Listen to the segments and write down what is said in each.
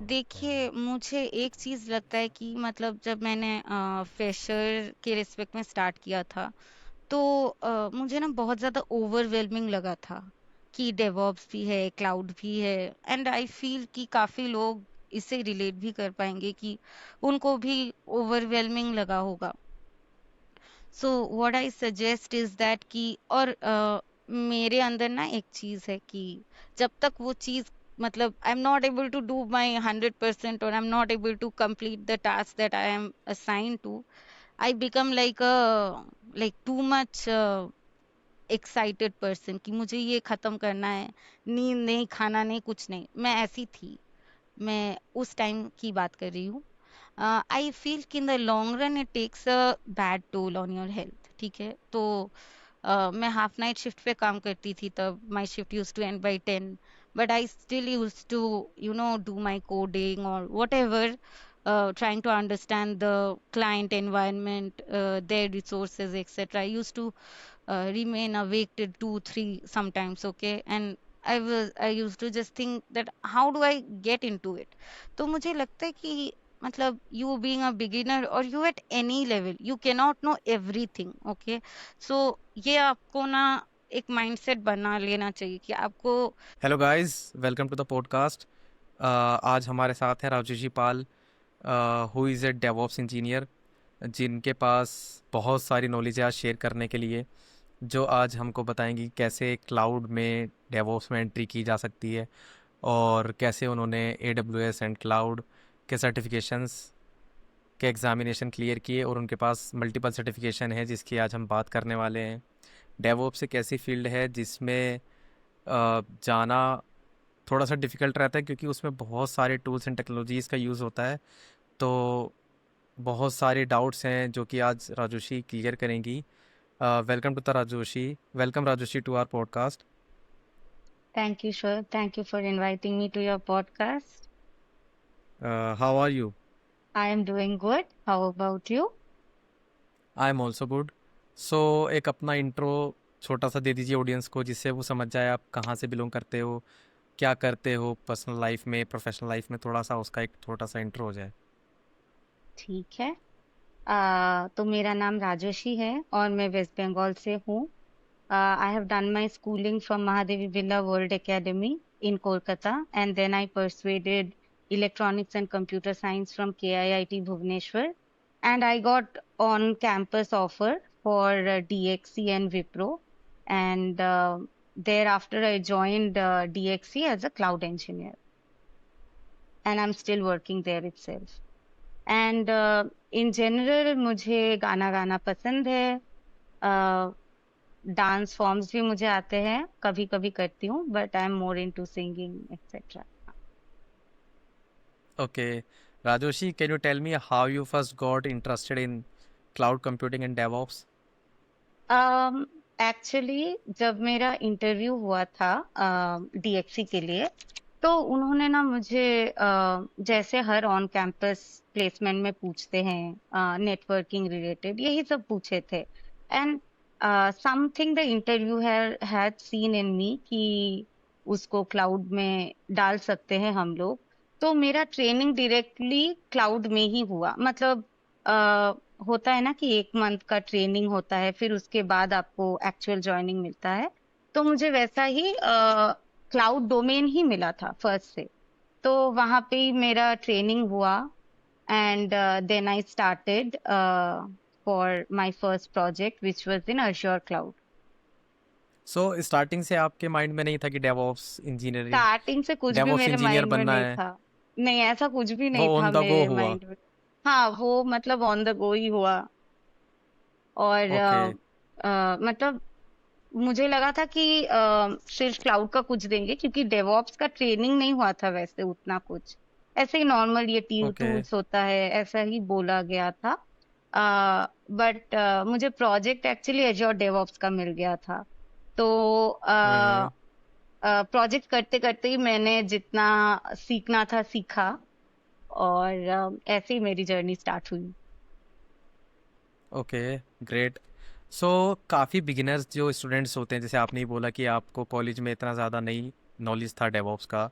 देखिए, मुझे एक चीज़ लगता है कि मतलब जब मैंने फ्रेशर के रिस्पेक्ट में स्टार्ट किया था, तो मुझे ना बहुत ज़्यादा ओवरवेलमिंग लगा था कि डेवऑप्स भी है, क्लाउड भी है। एंड आई फील कि काफ़ी लोग इससे रिलेट भी कर पाएंगे कि उनको भी ओवरवेलमिंग लगा होगा। So what I suggest is that कि और मेरे अंदर ना एक चीज है कि जब तक वो चीज मतलब I am not able to do my 100% और I am not able to complete the task that I am assign to, I become like too much excited person कि मुझे ये खत्म करना है। नींद नहीं, खाना नहीं, कुछ नहीं, मैं ऐसी थी। मैं उस टाइम की बात कर रही हूँ। आई फील कि in the long run it takes a bad toll on your health. ठीक है, तो मैं हाफ नाइट शिफ्ट पे काम करती थी, तब my shift used to end by 10, but I still used to do my coding और whatever, trying to understand the client environment, their resources, etc. I used to remain awake till 2 3 sometimes. Okay, and I used to just think that how do I get into it. तो मुझे लगता है कि मतलब you being a beginner or you at any level, you cannot know everything. Okay, so ये आपको ना एक माइंडसेट बना लेना चाहिए कि आपको। Hello guys, welcome to the podcast. आज हमारे साथ हैं Raju ji Pal, who is a DevOps engineer, जिनके पास बहुत सारी नॉलेज है आज शेयर करने के लिए, जो आज हमको बताएंगी कैसे क्लाउड में डेवऑप्स में एंट्री की जा सकती है और कैसे उन्होंने AWS एंड क्लाउड के सर्टिफिकेशंस के एग्ज़ामिनेशन क्लियर किए और उनके पास मल्टीपल सर्टिफिकेशन है जिसकी आज हम बात करने वाले हैं। डेवऑप्स एक ऐसी फील्ड है जिसमें जाना थोड़ा सा डिफ़िकल्ट रहता है क्योंकि उसमें बहुत सारे टूल्स एंड टेक्नोलॉजीज़ का यूज़ होता है। तो बहुत सारे डाउट्स हैं जो कि आज राजोशी क्लियर करेंगी। Welcome to the Rajoshi, welcome Rajoshi to our podcast. Thank you, sir. Thank you for inviting me to your podcast. How are you? I am doing good. How about you? I am also good. So एक अपना intro छोटा सा दे दीजिए audience को जिससे वो समझ जाए आप कहाँ से बिलोंग करते हो, क्या करते हो पर्सनल लाइफ में, प्रोफेशनल लाइफ में, थोड़ा सा उसका एक छोटा सा इंट्रो हो जाए। ठीक है। तो मेरा नाम राजश्री है और मैं वेस्ट बंगाल से हूँ। I have done my schooling from Mahadevi Birla world academy in Kolkata, and then I persuaded electronics and computer science from KIIT Bhubaneswar, and I got on campus offer for DXC and Wipro, and thereafter I joined DXC as a cloud engineer, and I'm still working there itself. And in general मुझे गाना गाना पसंद है। Dance forms भी मुझे आते हैं, कभी कभी करती हूँ, but I am more into singing etcetera. Okay Rajoshi, can you tell me how you first got interested in cloud computing and DevOps? Actually जब मेरा इंटरव्यू हुआ था डीएक्सी के लिए, तो उन्होंने ना मुझे जैसे हर ऑन कैंपस प्लेसमेंट में पूछते हैं नेटवर्किंग रिलेटेड, यही सब पूछे थे। And something the interview had seen in me कि उसको क्लाउड में डाल सकते हैं हम लोग। तो मेरा ट्रेनिंग डायरेक्टली क्लाउड में ही हुआ। मतलब होता है ना कि 1 मंथ का ट्रेनिंग होता है, फिर उसके बाद आपको एक्चुअल ज्वाइनिंग मिलता है। तो मुझे वैसा ही क्लाउड डोमेन ही मिला था फर्स्ट से। तो वहां पे ही मेरा ट्रेनिंग हुआ, and then I started for my first project which was in Azure cloud. So starting से आपके माइंड में नहीं था कि डेवऑप्स इंजीनियरिंग स्टार्टिंग से कुछ भी डेवऑप्स मेरे इंजीनियर माइंड में बनना नहीं है? था। नहीं, ऐसा कुछ भी वो नहीं था ऑन द गो मेरे हुआ? माइंड में। हाँ, वो मतलब ऑन द गो ही हुआ। और ओके। मतलब मुझे लगा था कि सिर्फ क्लाउड का कुछ देंगे, क्योंकि डेवऑप्स का ट्रेनिंग नहीं हुआ था वैसे उतना कुछ। ऐसे ही नॉर्मल ये ओके। टूल्स होता है, ऐसा ही बोला गया था। बट मुझे प्रोजेक्ट एक्चुअली एज्योर डेवऑप्स का मिल गया था। तो हम्म। प्रोजेक्ट करते करते ही मैंने जितना सीखना था सीखा, और ऐसे ही मेरी जर्नी स्टार्ट हुई। Okay, great. सो काफ़ी बिगिनर्स जो स्टूडेंट्स होते हैं, जैसे आपने ही बोला कि आपको कॉलेज में इतना ज़्यादा नहीं नॉलेज था डेवऑप्स का,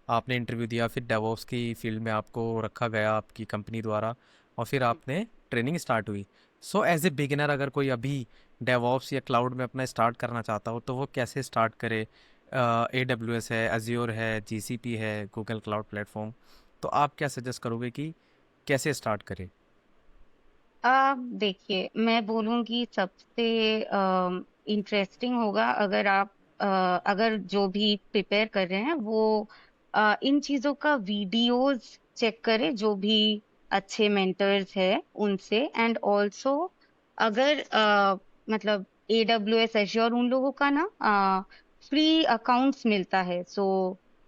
आपने इंटरव्यू दिया, फिर डेवॉप्स की फील्ड में आपको रखा गया आपकी कंपनी द्वारा, और फिर आपने ट्रेनिंग स्टार्ट हुई। सो एज ए बिगिनर अगर कोई अभी डेवॉप्स या क्लाउड में अपना स्टार्ट करना चाहता हो तो वो कैसे स्टार्ट करे? ए डब्ल्यू एस है, अज्योर है, जी सी पी है, गूगल क्लाउड प्लेटफॉर्म, तो आप क्या सजेस्ट करोगे कि कैसे स्टार्ट करे? देखिए, मैं बोलूँगी सबसे इंटरेस्टिंग होगा अगर आप अगर जो भी प्रिपेयर कर रहे हैं वो इन चीज़ों का वीडियोस चेक करें, जो भी अच्छे मेंटर्स हैं उनसे। एंड ऑल्सो अगर मतलब AWS एश्योर उन लोगों का ना फ्री अकाउंट्स मिलता है। So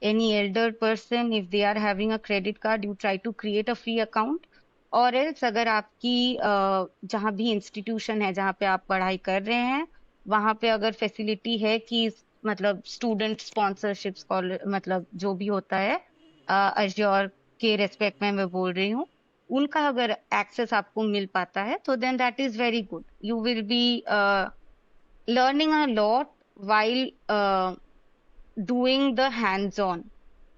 any elder person if they are having a credit card, you try to create a free account. और एल्स अगर आपकी जहाँ भी इंस्टीट्यूशन है जहाँ पे आप पढ़ाई कर रहे हैं, वहाँ पे अगर फैसिलिटी है कि मतलब स्टूडेंट स्पॉन्सरशिप मतलब जो भी होता है अश्योर के रेस्पेक्ट में मैं बोल रही हूँ, उनका अगर एक्सेस आपको मिल पाता है तो then that is very good. You will be learning a lot while doing the hands on.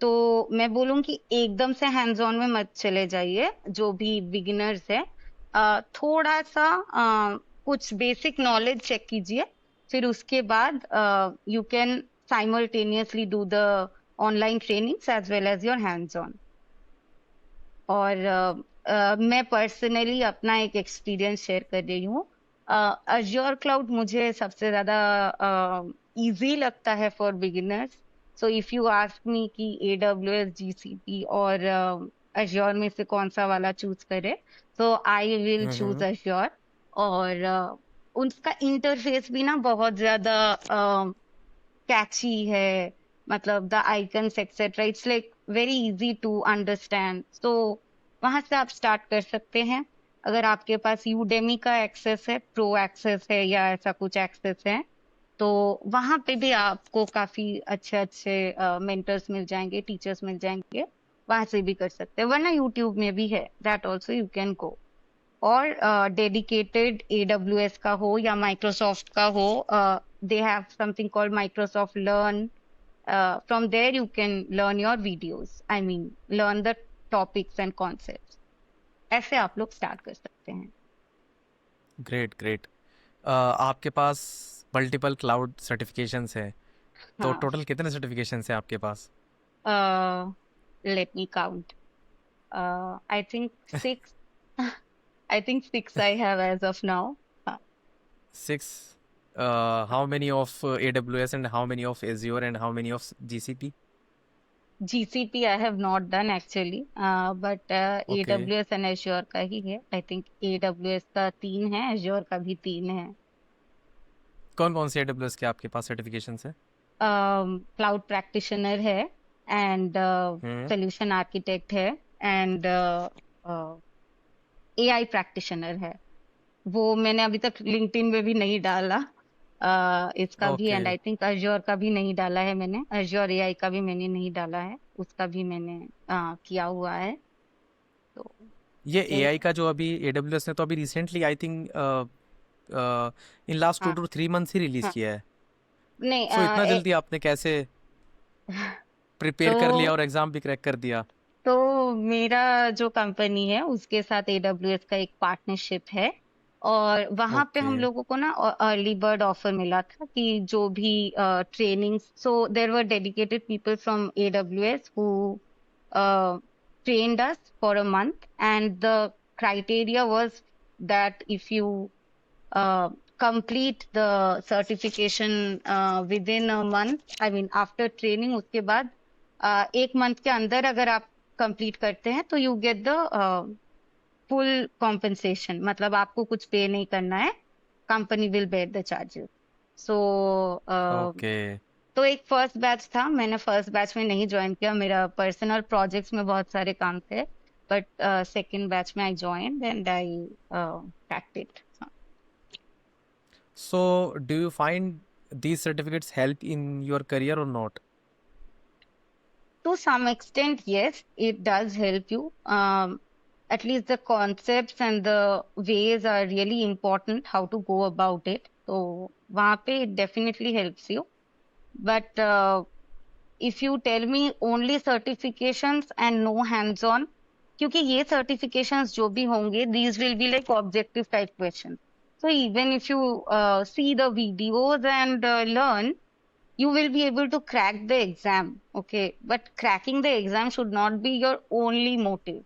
तो मैं बोलूँ कि एकदम से हैंड्स ऑन में मत चले जाइए, जो भी बिगिनर्स है। थोड़ा सा कुछ बेसिक नॉलेज चेक कीजिए, फिर उसके बाद you can simultaneously do the online trainings as well as your hands on. और मैं पर्सनली अपना एक एक्सपीरियंस शेयर कर रही हूँ। अज्योर क्लाउड मुझे सबसे ज्यादा इजी लगता है for beginners. So if you ask me कि AWS, GCP और अज्योर में से कौन सा वाला चूज करे, तो I will choose hmm. Azure. और उनका इंटरफेस भी ना बहुत ज्यादा कैची है, मतलब the icons etcetera, it's like very easy to understand. So वहां से आप स्टार्ट कर सकते हैं। अगर आपके पास यूडेमी का एक्सेस है, प्रो एक्सेस है या ऐसा कुछ एक्सेस है, तो वहां पे भी आपको काफी अच्छे अच्छे मेंटर्स मिल जाएंगे, टीचर्स मिल जाएंगे। वहां से भी कर सकते हैं, वरना यूट्यूब में भी है, that also you can go. और डेडिकेटेड AWS का हो या माइक्रोसॉफ्ट का हो, they have something called Microsoft learn. From there you can learn your videos, I mean learn the topics and concepts. ऐसे आप लोग स्टार्ट कर सकते हैं। Great great. आपके पास मल्टीपल क्लाउड सर्टिफिकेशंस हैं, तो हाँ। टोटल कितने सर्टिफिकेशंस हैं आपके पास? Let me count. I think 6। I think 6 I have as of now. Uh, 6. How many of AWS and how many of Azure and how many of GCP? GCP I have not done actually, but okay. AWS and Azure का ही है। I think AWS का 3 है, Azure का भी 3 है। कौन कौन से AWS के आपके पास सर्टिफिकेशंस हैं? क्लाउड प्रैक्टिशनर है, एंड हम्म। सोल्यूशन आर्किटेक्ट है, एंड AI प्रैक्टिशनर है। वो मैंने अभी तक लिंक्डइन में भी नहीं डाला, इसका भी। Okay. And I think Azure का भी नहीं डाला है मैंने, अज्योर AI का भी मैंने नहीं डाला है, उसका भी मैंने किया हुआ है। तो ये यही AI है। का जो अभी AWS ने तो अभी recently I think in last two हाँ। टू थ्री मंथ्स ही रिलीज हाँ। किया है। नहीं सो इतना जल्दी आपने कैसे प्रिपेयर कर लिया तो और एग्जाम भी क्रैक कर दिया? मेरा जो कंपनी है उसके साथ AWS का एक पार्टनरशिप है। और वहां पे ओके। हम लोगों को ना अर्ली बर्ड ऑफर मिला था कि जो भी training, so there were dedicated people from AWS who trained us for a month, and the criteria was that if you complete the certification within a month, I mean after training, उसके बाद 1 month के अंदर अगर आप complete करते हैं तो you get the full compensation, मतलब आपको कुछ पे नहीं करना है, company will bear the charges. So okay. तो एक फर्स्ट बैच था, मैंने फर्स्ट बैच में नहीं ज्वाइन किया, मेरा पर्सनल प्रोजेक्ट्स में बहुत सारे काम थे। बट सेकंड बैच में I join and I cracked it. So do you find these certificates help in your career or not? To some extent, yes, it does help you. At least the concepts and the ways are really important, how to go about it. So वहाँ पे it definitely helps you. But if you tell me only certifications and no hands on, क्योंकि ये certifications जो भी होंगे these will be like objective type question, so even if you see the videos and learn, you will be able to crack the exam. Okay, but cracking the exam should not be your only motive.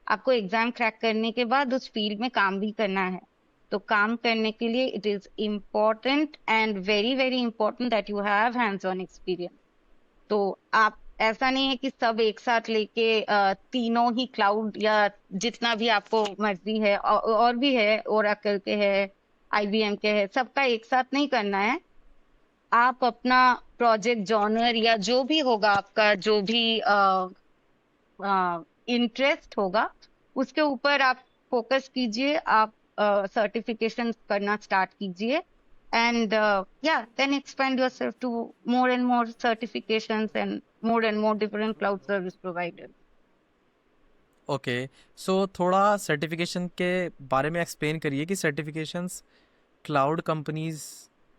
आपको exam crack करने के बाद उस field में काम भी करना है, तो काम करने के लिए it is important and very very important that you have hands on experience. तो आप, ऐसा नहीं है कि सब एक साथ लेके तीनों ही क्लाउड या जितना भी आपको मर्जी है, और भी है, ओरेकल के है, आईबीएम के है, सबका एक साथ नहीं करना है। आप अपना प्रोजेक्ट जॉनर या जो भी होगा, आपका जो भी इंटरेस्ट होगा, उसके ऊपर आप फोकस कीजिए, आप सर्टिफिकेशन करना स्टार्ट कीजिए, and yeah, then expand yourself to more and more certifications and more different cloud service providers. Okay, so थोड़ा सर्टिफिकेशन के बारे में एक्सप्लेन करिए कि सर्टिफिकेशंस क्लाउड कंपनीज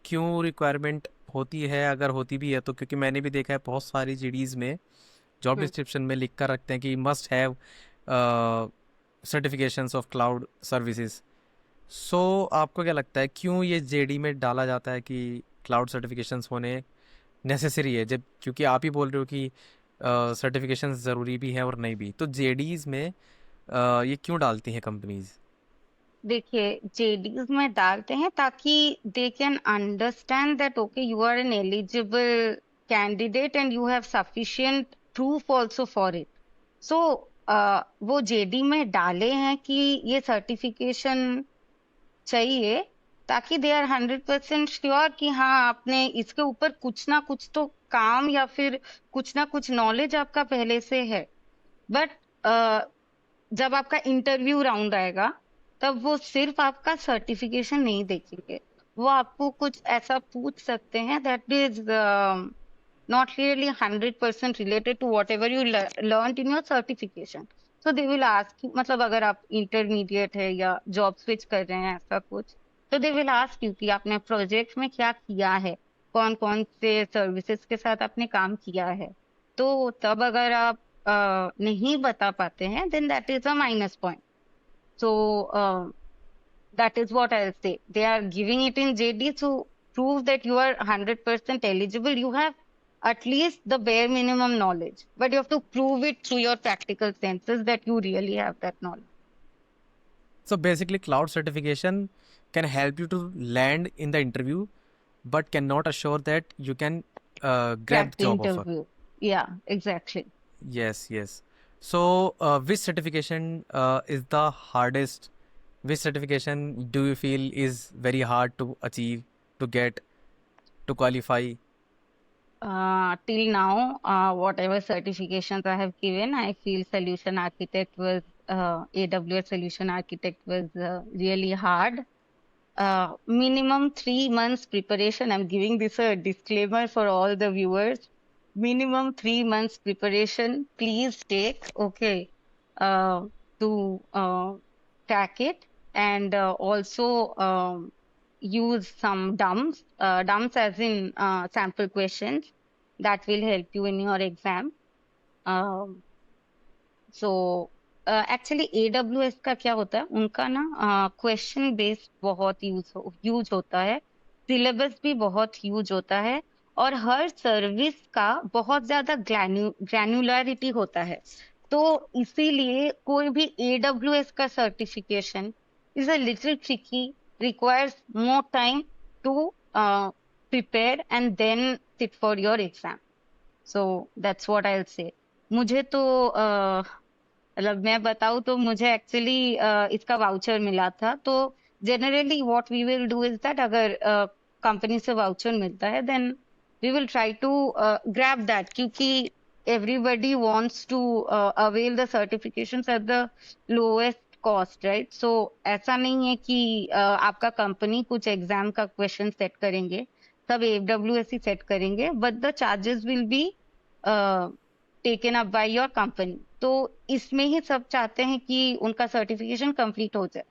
क्यों रिक्वायरमेंट होती है, अगर होती भी है तो, क्योंकि मैंने भी देखा है बहुत सारी जीडीज में जॉब हम्म। डिस्क्रिप्शन में लिख कर रखते हैं कि must have certifications of cloud services. So आपको क्या लगता है क्यों ये जेडी में डाला जाता है कि क्लाउड सर्टिफिकेशंस होने नेसेसरी है, जब क्योंकि आप ही बोल रहे हो कि सर्टिफिकेशंस ज़रूरी भी हैं और नहीं भी, तो जेडीज में ये क्यों डालती हैं कंपनीज? देखिए, जेडीज में डालते हैं ताकि they can understand that okay you are an eligible candidate and you have sufficient proof also for it. So वो जेडी में डाले हैं कि ये सर्टिफिकेशन चाहिए, ताकि दे आर 100% श्योर कि हाँ, आपने इसके ऊपर कुछ ना कुछ तो काम या फिर कुछ ना कुछ नॉलेज आपका पहले से है। बट जब आपका इंटरव्यू राउंड आएगा, तब वो सिर्फ आपका सर्टिफिकेशन नहीं देखेंगे, वो आपको कुछ ऐसा पूछ सकते हैं that is not really 100% related to whatever you learned in your certification. So they will ask you, मतलब अगर आप इंटरमीडिएट है या जॉब स्विच कर रहे हैं ऐसा कुछ, तो दे विल आस्क यू कि आपने प्रोजेक्ट में क्या किया है, कौन कौन से सर्विसेज के साथ आपने काम किया है। तो तब अगर आप नहीं बता पाते हैं, then that is a minus point. So that is what I'll say. They are giving it in JD to prove that you are 100% eligible. You have at least the bare minimum knowledge, but you have to prove it through your practical senses that you really have that knowledge. So basically, cloud certification can help you to land in the interview, but cannot assure that you can grab Crack the the job offer. interview. Yeah, exactly. Yes, yes. So, which certification is the hardest? Which certification do you feel is very hard to achieve, to get, to qualify? Till now, whatever certifications I have given, I feel solution architect was, AWS solution architect was really hard. Minimum 3 months preparation. I'm giving this a disclaimer for all the viewers. Minimum 3 months preparation, please take, okay, uh, to track it, and also use some dumps as in sample questions that will help you in your exam. Um, so actually AWS का क्या होता है, उनका ना question based बहुत use होता है, syllabus भी बहुत यूज होता है, और हर सर्विस का बहुत ज्यादा ग्रैन्युलरिटी होता है। तो इसीलिए कोई भी AWS का certification is a little tricky, requires more time to prepare and then sit for your exam. So that's what I will say. मुझे तो मतलब मैं बताऊँ तो मुझे एक्चुअली इसका वाउचर मिला था। तो generally what we will do is that, अगर कंपनी से वाउचर मिलता है, then we will try to grab that, क्योंकि everybody wants to avail the certifications at the lowest cost, right? So ऐसा नहीं है कि आपका कंपनी कुछ एग्जाम का क्वेश्चन सेट करेंगे, सब AWS ही सेट करेंगे, but the charges will be taken up by your company. तो इसमें ही सब चाहते हैं कि उनका सर्टिफिकेशन कंप्लीट हो जाए।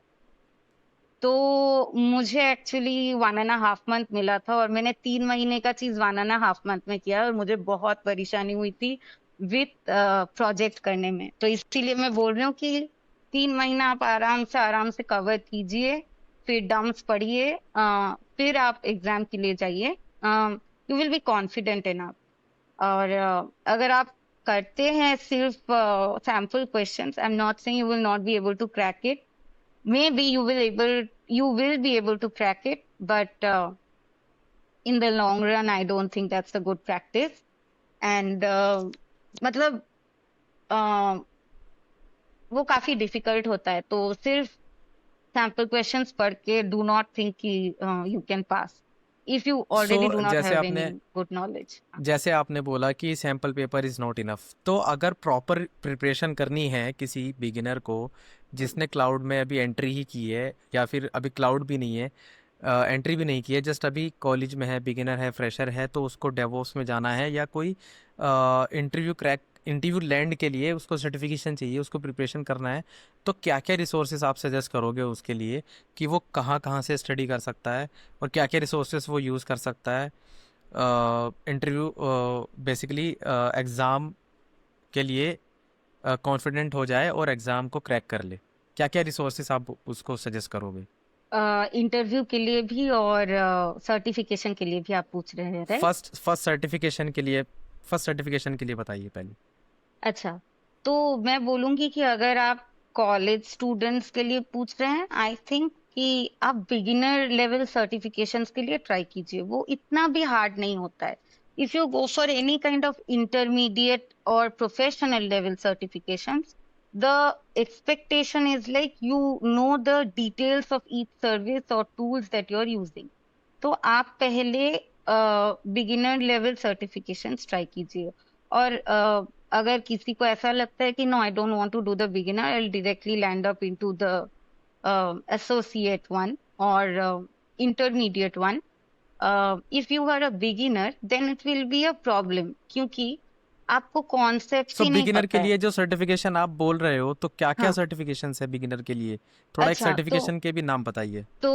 तो मुझे एक्चुअली 1.5 मंथ मिला था और मैंने 3 महीने का चीज 1.5 मंथ में किया और मुझे बहुत परेशानी हुई थी विथ प्रोजेक्ट करने में। तो इसीलिए मैं बोल रही हूँ कि 3 महीना आप आराम से कवर कीजिए, फिर डम्प्स पढ़िए, फिर आप एग्जाम के लिए जाइए। You will be confident enough. और अगर आप करते हैं सिर्फ sample questions, I am not saying you will not be able to crack it. Maybe you will be able to crack it, but in the long run I don't think that's a good practice. And मतलब uh, वो काफी difficult होता है, तो सिर्फ sample questions पढ़ के do not think कि you can pass if you so already do not जैसे हैव एनी आपने गुड नॉलेज। जैसे आपने बोला कि sample paper is not enough, तो अगर प्रॉपर प्रिपरेशन करनी है किसी बिगिनर को जिसने क्लाउड में अभी एंट्री ही की है, या फिर अभी क्लाउड भी नहीं है, एंट्री भी नहीं की है, जस्ट अभी कॉलेज में है, बिगिनर है, फ्रेशर है, तो उसको डेवऑप्स में जाना है या कोई इंटरव्यू लैंड के लिए उसको सर्टिफिकेशन चाहिए, उसको प्रिपरेशन करना है, तो क्या क्या रिसोर्सेज आप सजेस्ट करोगे उसके लिए कि वो कहाँ कहाँ से स्टडी कर सकता है और क्या क्या रिसोर्सेज वो यूज़ कर सकता है इंटरव्यू बेसिकली एग्ज़ाम के लिए कॉन्फिडेंट हो जाए और एग्ज़ाम को क्रैक कर ले? क्या क्या रिसोर्सेज आप उसको सजेस्ट करोगे? इंटरव्यू के लिए भी और सर्टिफिकेशन के लिए भी आप पूछ रहे हैं, राइट? फर्स्ट सर्टिफिकेशन के लिए, फर्स्ट सर्टिफिकेशन के लिए बताइए पहले। अच्छा, तो मैं बोलूंगी कि अगर आप कॉलेज स्टूडेंट्स के लिए पूछ रहे हैं, आई थिंक कि आप बिगिनर लेवल सर्टिफिकेशंस के लिए ट्राई कीजिए, वो इतना भी हार्ड नहीं होता है। If you go for any kind of intermediate और professional level certifications, the expectation is like you know the details of each service or tools that you're using। तो आप पहले बिगिनर लेवल सर्टिफिकेशंस ट्राई कीजिए। और अगर किसी को ऐसा लगता है कि no I don't want to do the beginner, I will directly land up into the associate one और intermediate one. If you are a beginner then it will be a problem, क्योंकि आपको कॉन्सेप्ट्स सो ही नहीं beginner पता के है। लिए जो certification आप बोल रहे हो, तो क्या क्या हाँ, सर्टिफिकेशन है बिगिनर के लिए? थोड़ा एक अच्छा, सर्टिफिकेशन के भी नाम बताइए। तो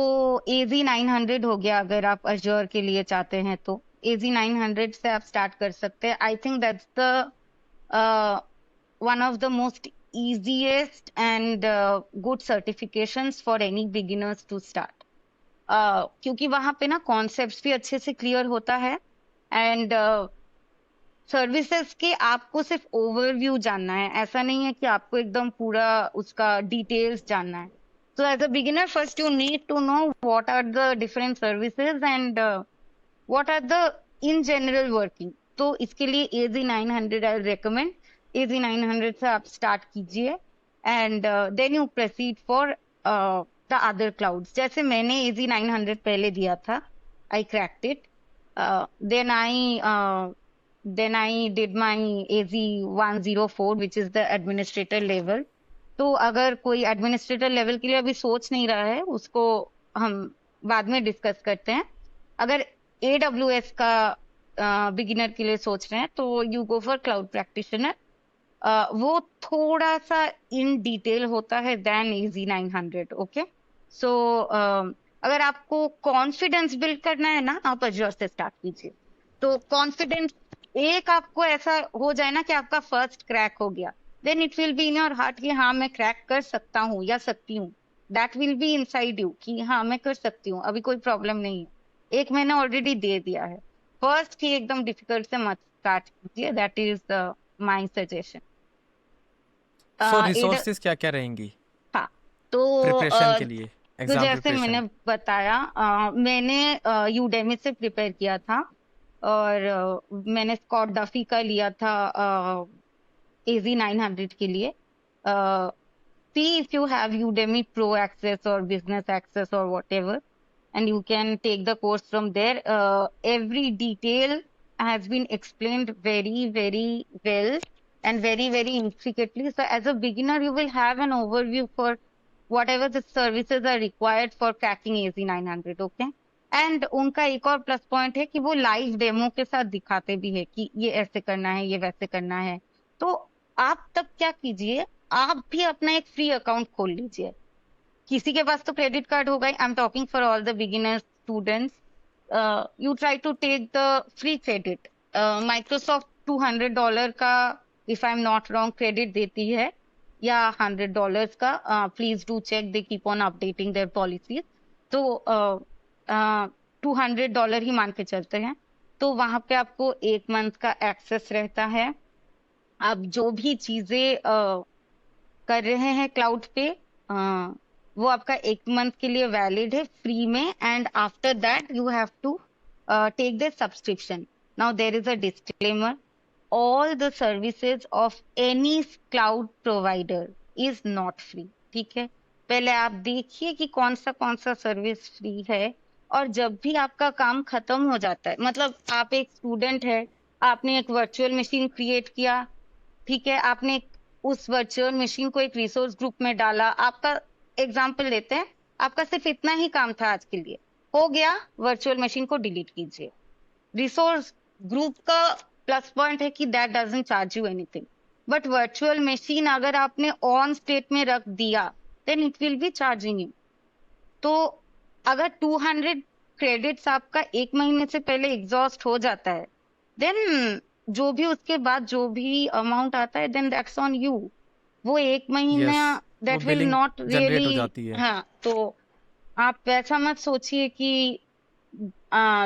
AZ900 हो गया। अगर आप अजयोर के लिए चाहते हैं तो AZ900 से आप स्टार्ट कर सकते हैं। I think that's the one of the most easiest and good certifications for any beginners to start। क्योंकि वहां पे ना कॉन्सेप्ट्स भी अच्छे से क्लियर होता है, एंड सर्विसेज के आपको सिर्फ ओवरव्यू जानना है, ऐसा नहीं है कि आपको एकदम पूरा उसका डिटेल्स जानना है। So as a beginner, first you need to know what are the different services and what are the in general working। तो इसके लिए AZ900 आई recommend। AZ900 से आप स्टार्ट कीजिए and then you proceed for the other clouds. जैसे मैंने AZ900 पहले दिया था, I cracked it. Then I then I did my AZ104 which is the administrator level। तो अगर कोई एडमिनिस्ट्रेटर लेवल के लिए अभी सोच नहीं रहा है, उसको हम बाद में डिस्कस करते हैं। अगर AWS का बिगिनर के लिए सोच रहे हैं तो you go for cloud practitioner. वो थोड़ा सा इन डिटेल होता है देन AZ900। ओके, सो अगर आपको कॉन्फिडेंस बिल्ड करना है ना, आप अजयोर से स्टार्ट कीजिए। तो कॉन्फिडेंस एक आपको ऐसा हो जाए ना कि आपका फर्स्ट क्रैक हो गया, then it will be in your heart कि हाँ मैं क्रैक कर सकता हूँ या सकती हूँ। That will be inside you कि हाँ मैं कर सकती हूँ, अभी कोई प्रॉब्लम नहीं है। एक मैंने ऑलरेडी दे दिया है। फर्स्ट ही एकदम डिफिकल्ट से मत स्टार्ट कीजिए, that is my suggestion. So add resources क्या क्या रहेंगी हाँ, तो प्रिपरेशन के लिए, तो एग्जाम जैसे मैंने प्रिपरेशन? बताया, मैंने यूडेमी से प्रिपेयर किया था और मैंने स्कॉट डफी का लिया था AZ900 के लिए। see if you have Udemy Pro access or business access or whatever, and you can take the course from there। Every detail has been explained very, very well and very, very intricately। So as a beginner, you will have an overview for whatever the services are required for cracking AZ900। Okay, and उनका एक और plus point है कि वो live demo के साथ दिखाते भी है कि ये ऐसे करना है, ये वैसे करना है। तो आप तब क्या कीजिए, आप भी अपना एक फ्री अकाउंट खोल लीजिए। किसी के पास तो क्रेडिट कार्ड होगा ही, I am talking for all the beginners students, you try to take the free credit. Microsoft $200 का, if I am not wrong, credit देती है, या $100 का, please do check, they keep on updating their policies. तो $200 ही मान के चलते हैं, तो वहां पे आपको एक मंथ का एक्सेस रहता है। आप जो भी चीजें कर रहे हैं क्लाउड पे, अ, वो आपका एक मंथ के लिए वैलिड है फ्री में, and after that you have to take the subscription. Now there is a disclaimer, all the services of any cloud provider is not free। ठीक है, पहले आप देखिए कि कौन सा सर्विस फ्री है। और जब भी आपका काम खत्म हो जाता है, मतलब आप एक स्टूडेंट है, आपने एक वर्चुअल मशीन क्रिएट किया, ठीक है, आपने उस वर्चुअल मशीन को एक रिसोर्स ग्रुप में डाला, आपका एग्जाम्पल लेते हैं, आपका सिर्फ इतना ही काम था आज के लिए, हो गया, वर्चुअल मशीन को डिलीट कीजिए। रिसोर्स ग्रुप का प्लस पॉइंट है कि that doesn't charge you anything, but virtual machine अगर आपने ऑन स्टेट में रख दिया, then it will be charging you. तो अगर 200 क्रेडिट्स आपका एक महीने से पहले एग्जॉस्ट हो जाता है, देन जो भी उसके बाद जो भी अमाउंट आता है, देन दैट्स ऑन यू। वो एक महीना यस, वो that will billing not generate हो रियली। जाती है। हाँ, तो आप वैसा मत सोचिए कि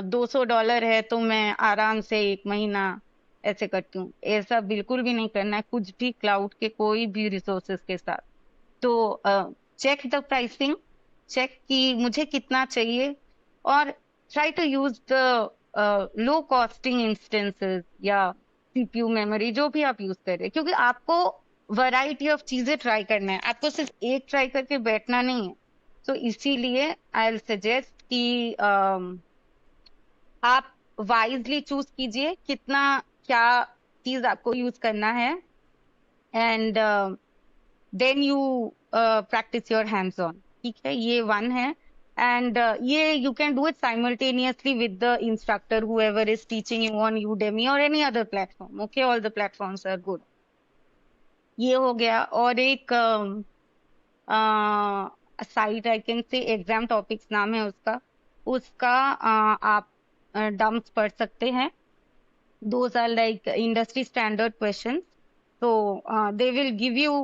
$200 है तो मैं आराम से एक महीना ऐसे करती हूँ, ऐसा बिल्कुल भी नहीं करना है कुछ भी क्लाउड के कोई भी रिसोर्सेज के साथ। तो चेक द प्राइसिंग, चेक कि मुझे कितना चाहिए, और try to use the low costing instances या सीपीयू मेमोरी, जो भी आप यूज कर रहे हैं, क्योंकि आपको वैरायटी ऑफ चीजें ट्राई करना है, आपको सिर्फ एक ट्राई करके बैठना नहीं है। तो इसीलिए आई विल सजेस्ट कि आप वाइजली चूज कीजिए कितना, क्या चीज आपको यूज करना है, and then you practice your hands on. ठीक है, ये वन है। एंड ये you can do it simultaneously with the instructor whoever is teaching you on Udemy or any other platform। okay, all the platforms are good। ये हो गया। और एक site, I can say exam topics नाम है उसका, उसका आप डम्प्स पढ़ सकते हैं। those are like industry standard questions, so they will give you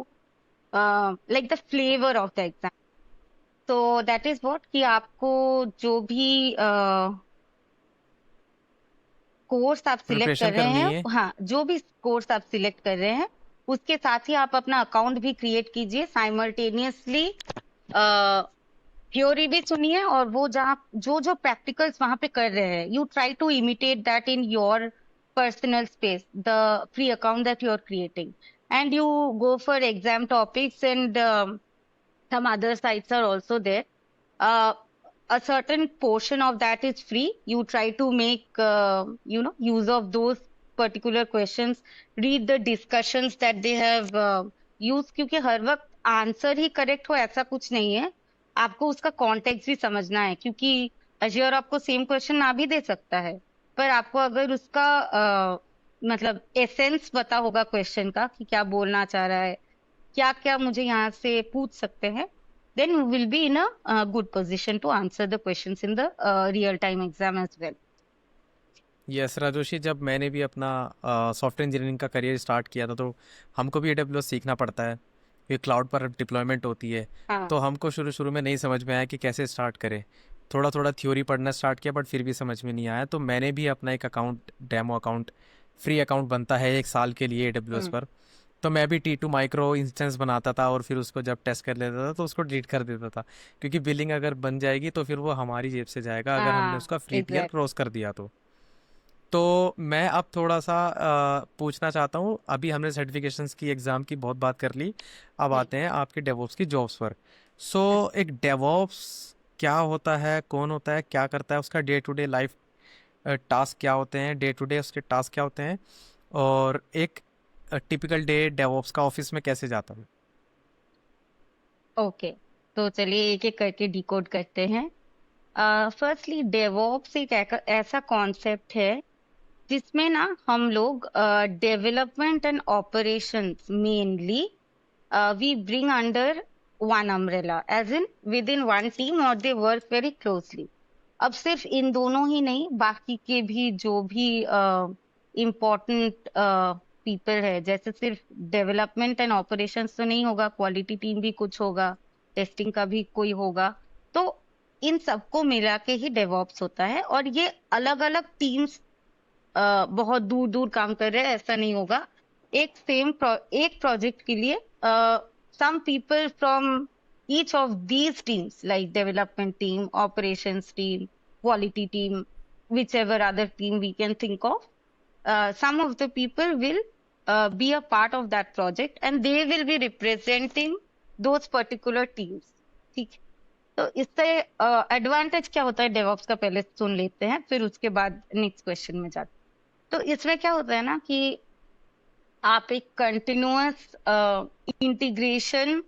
like the flavor of the exam। so that is what, कि आपको जो भी कोर्स आप सिलेक्ट कर प्रिपरेशन रहे करनी हैं, है। हाँ, जो भी कोर्स आप सिलेक्ट कर रहे हैं, उसके साथ ही आप अपना अकाउंट भी क्रिएट कीजिए साइमल्टेनियसली। थ्योरी भी सुनिए, और वो जहाँ जो जो प्रैक्टिकल्स वहां पे कर रहे हैं, you try to imitate that in your personal space, the free account that you are creating, and you go for exam topics, and some other sites are also there। uh, a certain portion of that is free, you try to make use of those particular questions, read the discussions that they have used, क्योंकि हर वक्त answer ही correct हो ऐसा कुछ नहीं है, आपको उसका context भी समझना है, क्योंकि अजयर आपको सेम क्वेश्चन ना भी दे सकता है, पर आपको अगर उसका मतलब एसेंस पता होगा क्वेश्चन का, कि क्या बोलना चाह रहा है, क्या क्या मुझे यहाँ से पूछ सकते हैं, then you will be in a good position to answer the questions in the real time exam as well। Yes Rajoshi, जब मैंने भी अपना सॉफ्टवेयर इंजीनियरिंग का करियर स्टार्ट किया था तो हमको भी AWS सीखना पड़ता है, क्योंकि क्लाउड पर डिप्लॉयमेंट होती है। हाँ। तो हमको शुरू शुरू में नहीं समझ में आया कि कैसे स्टार्ट करें। थोड़ा थोड़ा थ्योरी पढ़ना स्टार्ट किया, बट फिर भी समझ में नहीं आया। तो मैंने भी अपना एक account, demo account, free account बनता है 1 साल के लिए AWS हम्म। पर। तो मैं भी T2 माइक्रो इंस्टेंस बनाता था, और फिर उसको जब टेस्ट कर लेता था तो उसको डिलीट कर देता था, क्योंकि बिलिंग अगर बन जाएगी तो फिर वो हमारी जेब से जाएगा अगर हमने हाँ, उसका फ्री टियर एग्जैक्ट। क्रॉस कर दिया तो मैं अब थोड़ा सा पूछना चाहता हूँ। अभी हमने सर्टिफिकेशंस की, एग्ज़ाम की बहुत बात कर ली। अब हम्म। आते हैं आपके डेवॉप्स की जॉब्स पर। सो एक डेवॉप्स क्या होता है, कौन होता है, क्या करता है, उसका day to day life task क्या होते हैं, डे टू डे उसके टास्क क्या होते हैं, और एक टिपिकल डे डेवॉप्स का ऑफिस में कैसे जाता है। ओके, तो चलिए एक एक करके डिकोड करते हैं। फर्स्टली, डेवॉप्स एक ऐसा कॉन्सेप्ट है जिसमें ना हम लोग development and operations mainly we bring under one umbrella as in within one team और दे वर्क वेरी क्लोजली। अब सिर्फ इन दोनों ही नहीं, बाकी के भी जो भी इम्पोर्टेंट पीपल है, जैसे सिर्फ डेवलपमेंट एंड ऑपरेशंस तो नहीं होगा, क्वालिटी टीम भी कुछ होगा, टेस्टिंग का भी कोई होगा। तो इन सबको मिला के ही डेवऑप्स होता है। और ये अलग अलग टीम्स बहुत दूर दूर काम कर रहे हैं ऐसा नहीं होगा। एक प्रोजेक्ट के लिए some people from each of these teams, like development team, operations team, quality team, whichever other team we can think of, some of the people will be a part of that project and they will be representing those particular teams. ठीक है? तो इससे advantage क्या होता है DevOps का, पहले सुन लेते हैं, फिर उसके बाद नेक्स्ट क्वेश्चन में जाते हैं। तो इसमें क्या होता है ना कि आप एक कंटिन्यूअस इंटीग्रेशन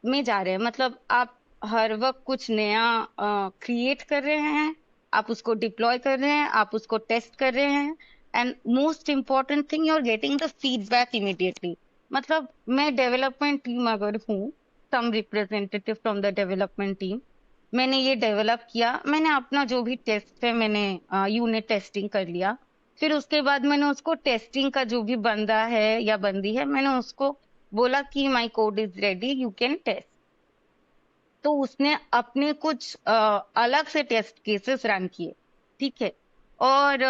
में जा रहे हैं। मतलब आप हर वक्त कुछ नया क्रिएट कर रहे हैं, आप उसको डिप्लॉय कर रहे हैं, आप उसको टेस्ट कर रहे हैं, and most important thing, you are getting the feedback immediately. मतलब मैं डेवलपमेंट टीम अगर हूँ, some representative from the development team, मैंने ये डेवलप किया, मैंने अपना जो भी टेस्ट है मैंने यूनिट टेस्टिंग कर लिया, फिर उसके बाद मैंने उसको टेस्टिंग का जो भी बंदा है या बंदी है, मैंने उसको बोला कि my code is ready, you can test. तो उसने अपने कुछ अलग से टेस्ट केसेस रन किए, ठीक है, और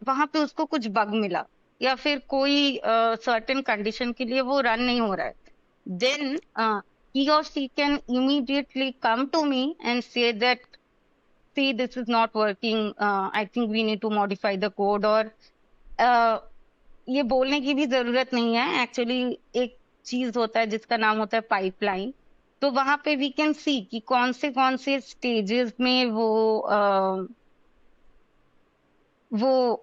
वहां पे उसको कुछ बग मिला या फिर कोई सर्टेन कंडीशन के लिए वो रन नहीं हो रहा है, then he or she can immediately come to me and say that, see, this is not working, I think we need to modify the code, और ये बोलने की भी जरूरत नहीं है। एक्चुअली एक चीज होता है जिसका नाम होता है पाइपलाइन। तो वहां पे वी कैन सी कि कौन से स्टेजेस में वो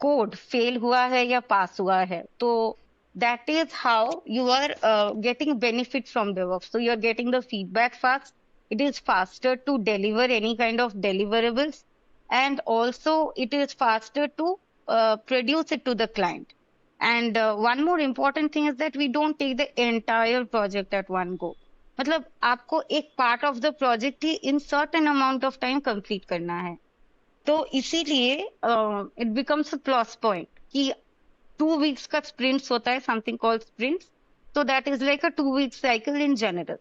कोड फेल हुआ है या पास हुआ है। तो that is how you are getting benefit from DevOps। So you are getting the feedback fast. It is faster to deliver any kind of deliverables, and also it is faster to produce it to the client. And one more important thing is that we don't take the entire project at one go. मतलब आपको एक part of the project ही in certain amount of time complete करना है। तो इसीलिए it becomes a plus point कि 2 weeks का स्प्रिंट्स होता है, समथिंग कॉल्ड स्प्रिंट्स। तो that is like a 2 week cycle in general.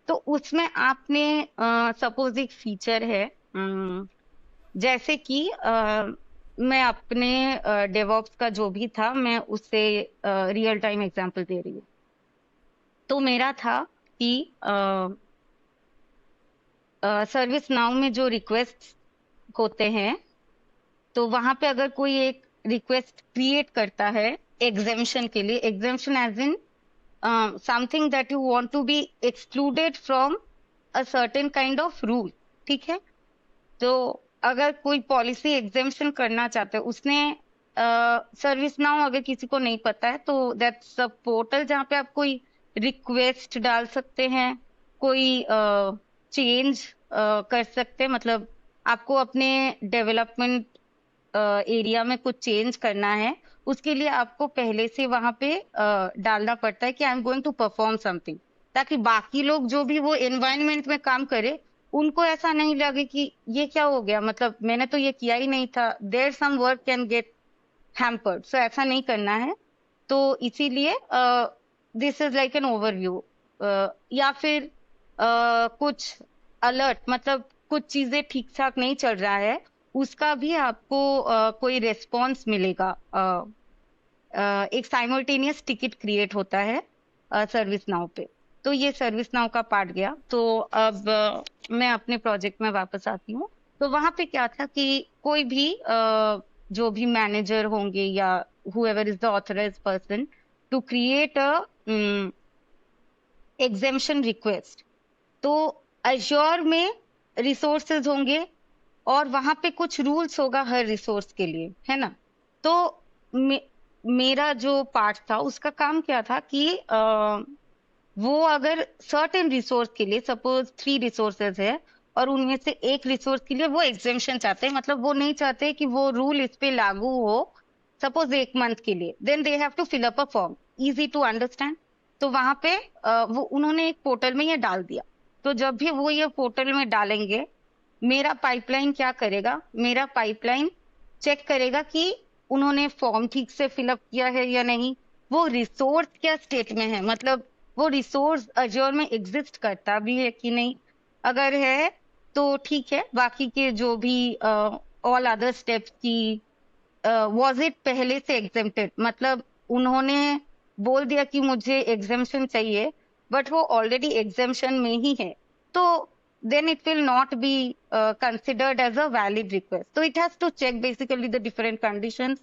तो उसमें आपने सपोज एक फीचर है, जैसे कि मैं अपने डेवॉप्स का जो भी था मैं उससे रियल टाइम एग्जांपल दे रही हूँ। तो मेरा था कि सर्विस नाउ में जो रिक्वेस्ट होते हैं, तो वहां पे अगर कोई एक रिक्वेस्ट क्रिएट करता है एग्जेम्पशन के लिए, exemption as in something that you want to be excluded from a certain kind of rule, ठीक है। तो अगर कोई पॉलिसी एग्जेम्पशन करना चाहता है, उसने सर्विस नाउ अगर किसी को नहीं पता है तो दैट्स अ पोर्टल जहाँ पे आप कोई रिक्वेस्ट डाल सकते हैं, कोई चेंज कर सकते हैं। मतलब आपको अपने डेवलपमेंट एरिया में कुछ चेंज करना है, उसके लिए आपको पहले से वहां पे डालना पड़ता है कि I am going to perform something, ताकि बाकी लोग जो भी वो एनवायरनमेंट में काम करे उनको ऐसा नहीं लगे कि ये क्या हो गया, मतलब मैंने तो ये किया ही नहीं था, there some work can get hampered. So ऐसा नहीं करना है। तो इसीलिए this is like an overview. या फिर कुछ अलर्ट, मतलब कुछ चीजें ठीक ठाक नहीं चल रहा है, उसका भी आपको कोई रेस्पॉन्स मिलेगा। एक साइमल्टेनियस टिकट क्रिएट होता है सर्विस नाउ पे। तो ये सर्विस नाउ का पार्ट गया। तो अब मैं अपने प्रोजेक्ट में वापस आती हूँ। तो वहां पे क्या था कि कोई भी जो भी मैनेजर होंगे या whoever is the authorized person to create a exemption request, तो Azure में रिसोर्सेज होंगे और वहां पे कुछ रूल्स होगा हर रिसोर्स के लिए, है ना। तो मेरा जो पार्ट था उसका काम क्या था कि वो अगर सर्टेन रिसोर्स के लिए, सपोज 3 रिसोर्सेज है और उनमें से एक रिसोर्स के लिए वो एग्जेम्पशन चाहते हैं, मतलब वो नहीं चाहते कि वो रूल इस पे लागू हो सपोज 1 मंथ के लिए, then they have to fill up a form, easy to understand. तो वहां पे वो उन्होंने एक पोर्टल में ये डाल दिया। तो जब भी वो ये पोर्टल में डालेंगे, मेरा पाइपलाइन क्या करेगा, मेरा पाइपलाइन चेक करेगा कि उन्होंने फॉर्म ठीक से फिलअप किया है या नहीं, वो रिसोर्स क्या स्टेट में है, मतलब वो रिसोर्स अज्योर में एग्जिस्ट करता भी है कि नहीं। अगर है तो ठीक है, बाकी के जो भी ऑल अदर स्टेप्स की वाज इट पहले से एग्जेम्प्टेड, मतलब उन्होंने बोल दिया कि मुझे एग्जेम्पशन चाहिए बट वो ऑलरेडी एग्जेम्पशन में ही है, तो then it will not be considered as a valid request. So it has to check basically the different conditions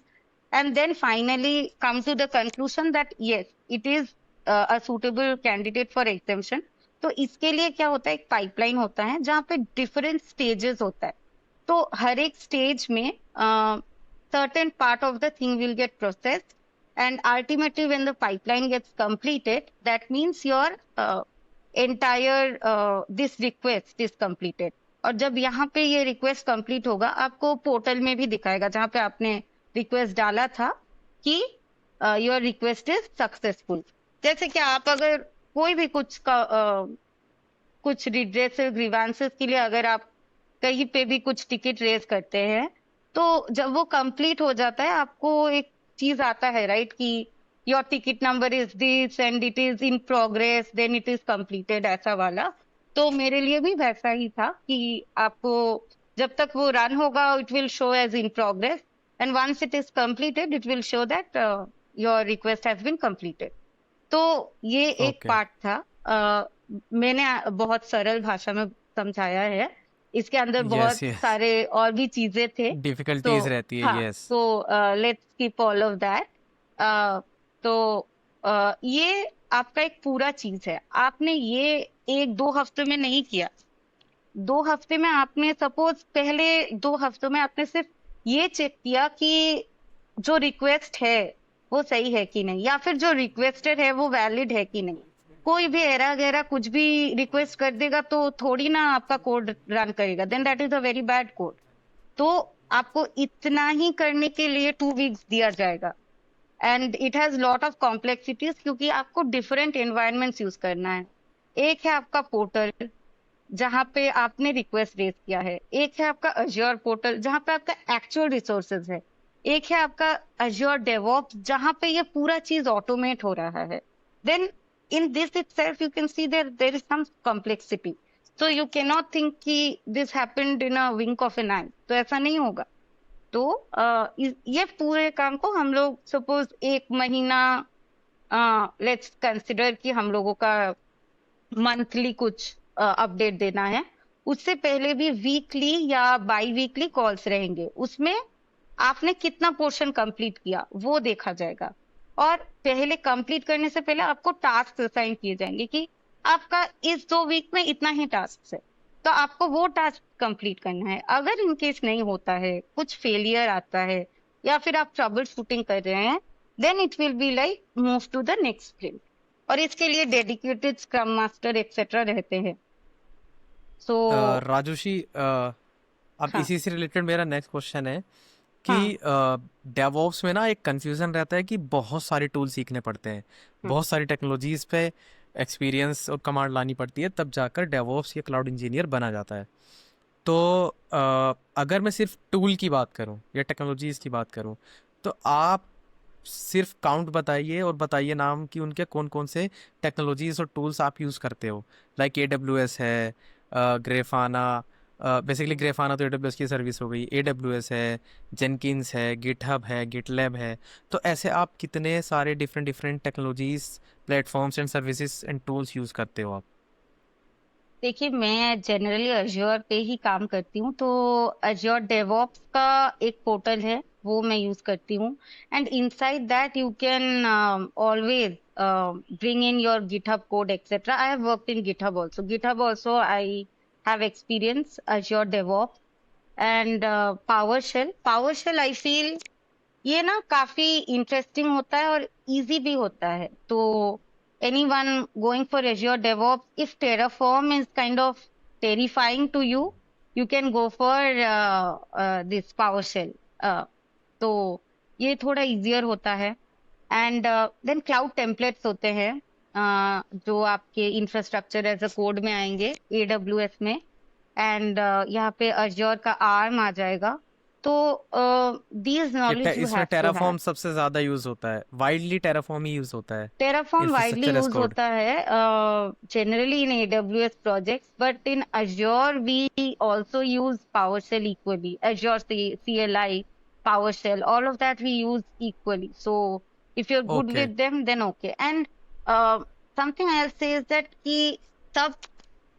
and then finally come to the conclusion that yes, it is a suitable candidate for exemption. तो इसके लिए क्या होता है, एक pipeline होता है जहाँ पे डिफरेंट स्टेजेस होता है। तो हर एक स्टेज में certain part of the thing will get processed, and ultimately when the pipeline gets completed, that means your entire this request is completed. और जब यहाँ पे ये रिक्वेस्ट कंप्लीट होगा, आपको पोर्टल में भी दिखाएगा जहाँ पे आपने रिक्वेस्ट डाला था कि योर रिक्वेस्ट इज सक्सेसफुल। जैसे कि आप अगर कोई भी कुछ रिड्रेसल ग्रीवांसेस के लिए अगर आप कहीं पे भी कुछ टिकट रेज करते हैं, तो जब वो कंप्लीट हो जाता है आपको एक चीज आता है राइट, कि your ticket number is this and it is in progress, then it is completed, ऐसा वाला। तो मेरे लिए भी वैसा ही था कि आपको जब तक वो रन होगा it will show as in progress, and once it is completed it will show that your request has been completed. तो ये एक ओके। पार्ट था। मैंने बहुत सरल भाषा में समझाया है, इसके अंदर यस बहुत यस। सारे और भी चीजें थे। तो डिफिकल्टीज रहती है, हाँ, यस। तो let's keep all of that. तो ये आपका एक पूरा चीज है, आपने ये एक दो हफ्ते में नहीं किया। 2 हफ्ते में आपने सपोज पहले 2 हफ्तों में आपने सिर्फ ये चेक किया कि जो रिक्वेस्ट है वो सही है कि नहीं, या फिर जो रिक्वेस्टेड है वो वैलिड है कि नहीं। कोई भी एरा गैरा कुछ भी रिक्वेस्ट कर देगा तो थोड़ी ना आपका कोड रन करेगा, then that is a very bad code. तो आपको इतना ही करने के लिए 2 वीक्स दिया जाएगा, and it has lot of complexities क्योंकि आपको डिफरेंट एनवायरनमेंट्स यूज करना है। एक है आपका पोर्टल जहां पे आपने रिक्वेस्ट रेज किया है, एक है आपका अज्योर पोर्टल जहां पे आपका एक्चुअल रिसोर्सेज है, एक है आपका अज्योर डेवऑप्स जहां पे ये पूरा चीज ऑटोमेट हो रहा है। Then in this itself you can see there is some complexity. So you can not think कि this happened in a wink of an eye, तो ऐसा नहीं होगा। तो ये पूरे काम को हम लोग सपोज 1 महीना लेट्स कंसिडर कि हम लोगों का मंथली कुछ अपडेट देना है, उससे पहले भी वीकली या बाई वीकली कॉल्स रहेंगे, उसमें आपने कितना पोर्शन कंप्लीट किया वो देखा जाएगा। और पहले कंप्लीट करने से पहले आपको टास्क असाइन किए जाएंगे कि आपका इस 2 वीक में इतना ही टास्क है, तो आपको वो टास्क कंप्लीट करना है। अगर इनकेस नहीं होता है, कुछ फेलियर आता है या फिर आप ट्रबल शूटिंग कर रहे हैं, then it will be like move to the next sprint, और इसके लिए डेडिकेटेड स्क्रम मास्टर एक्सेट्रा रहते हैं। सो राजुशी, अब हाँ इसी से रिलेटेड मेरा नेक्स्ट क्वेश्चन है कि हाँ। डेवऑप्स में ना एक कंफ्यूजन रहता है कि बहुत सारे टूल सीखने पड़ते हैं, हम्म, बहुत सारी टेक्नोलॉजीज पे एक्सपीरियंस और कमांड लानी पड़ती है, तब जाकर डेवऑप्स या क्लाउड इंजीनियर बना जाता है। तो अगर मैं सिर्फ टूल की बात करूं या टेक्नोलॉजीज की बात करूं, तो आप सिर्फ काउंट बताइए और बताइए नाम कि उनके कौन कौन से टेक्नोलॉजीज और टूल्स आप यूज़ करते हो। लाइक ए डब्ल्यू एस है, ग्रेफाना, बेसिकली ग्रेफाना तो ए डब्ल्यू एस की सर्विस हो गई, ए डब्ल्यू एस है, जेनकिन्स है, गिटहब है, गिटलैब है। तो ऐसे आप कितने सारे different different technologies, platforms and services and tools use करते हो आप? देखिए मैं जनरली अज्योर पे ही काम करती हूँ, तो अज्योर डेवऑप्स का एक पोर्टल है वो मैं यूज करती हूँ, and inside that you can always bring in your GitHub code etcetera. I have worked in GitHub also I have experience Azure DevOps and power shall I feel ये ना काफी इंटरेस्टिंग होता है और इजी भी होता है। तो anyone going for Azure DevOps, if Terraform is kind of terrifying to you, you can go for this PowerShell. तो ये थोड़ा इजियर होता है, एंड देन क्लाउड टेम्पलेट्स होते हैं। जो आपके इंफ्रास्ट्रक्चर एज अ कोड में आएंगे AWS में, एंड यहाँ पे अज्योर का आर्म आ जाएगा। तो दीज नॉलेज यू इसमें हैव टू हैव। टेराफॉर्म सबसे ज्यादा यूज होता है, वाइडली टेराफॉर्म ही यूज होता है Terraform widely infrastructure as use code. होता है generally in AWS projects, but in Azure we also use PowerShell equally. Azure CLI, PowerShell, all of that we use equally. So if you're good okay, with them, then okay. And something I'll say is that कि सब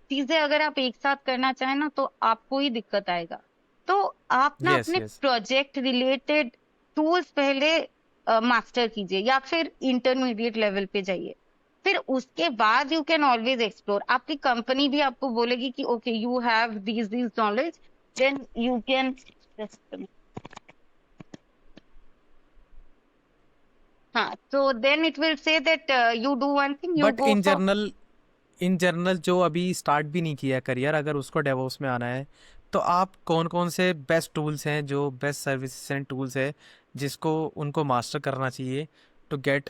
चीजें अगर आप एक साथ करना चाहें ना तो आपको ही दिक्कत आएगा। तो आप ना यस अपने यस। प्रोजेक्ट रिलेटेड टूल्स पहले मास्टर कीजिए या फिर इंटरमीडिएट लेवल पे जाइए। फिर उसके बाद यू कैन ऑलवेज एक्सप्लोर। आपकी कंपनी भी आपको बोलेगी कि okay you have these knowledge, then you can. हाँ, तो then it will say that you do one thing, you but go for. In general जो अभी स्टार्ट भी नहीं किया करियर, अगर उसको डेवऑप्स में आना है, तो आप कौन कौन से बेस्ट टूल्स हैं, जो बेस्ट सर्विसेज एंड टूल्स है जिसको उनको मास्टर करना चाहिए to get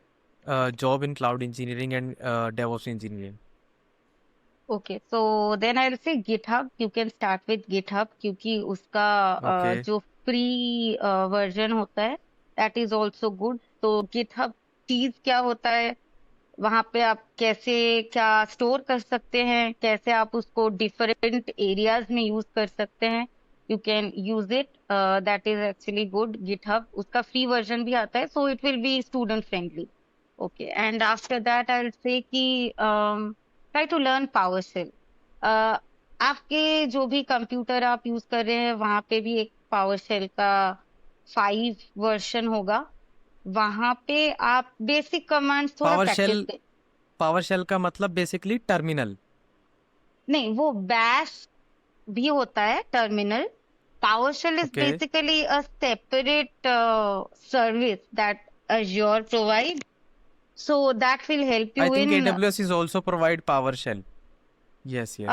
job in cloud engineering and DevOps engineering? Okay, so then I will say GitHub. You can start with GitHub क्योंकि उसका ओके। जो फ्री वर्जन होता है दैट इज आल्सो गुड। तो गिटहब चीज क्या होता है, वहां पे आप कैसे क्या स्टोर कर सकते हैं, कैसे आप उसको डिफरेंट एरियाज में यूज कर सकते हैं, you can use it. That is actually good. GitHub उसका फ्री वर्जन भी आता है, so it will B student friendly. Okay, and after that I will से कि ट्राई टू लर्न पावरशेल। आपके जो भी कंप्यूटर आप यूज कर रहे हैं वहां पे भी एक पावरशेल का 5 वर्जन होगा। वहां पे आप बेसिक कमांड्स थोड़ा power practice. Shell, power shell का मतलब बेसिकली टर्मिनल। नहीं, वो बैश भी होता है terminal. PowerShell is okay. basically a separate service that Azure provides. So that will help I you think in, AWS is also provide power shell. Yes yes.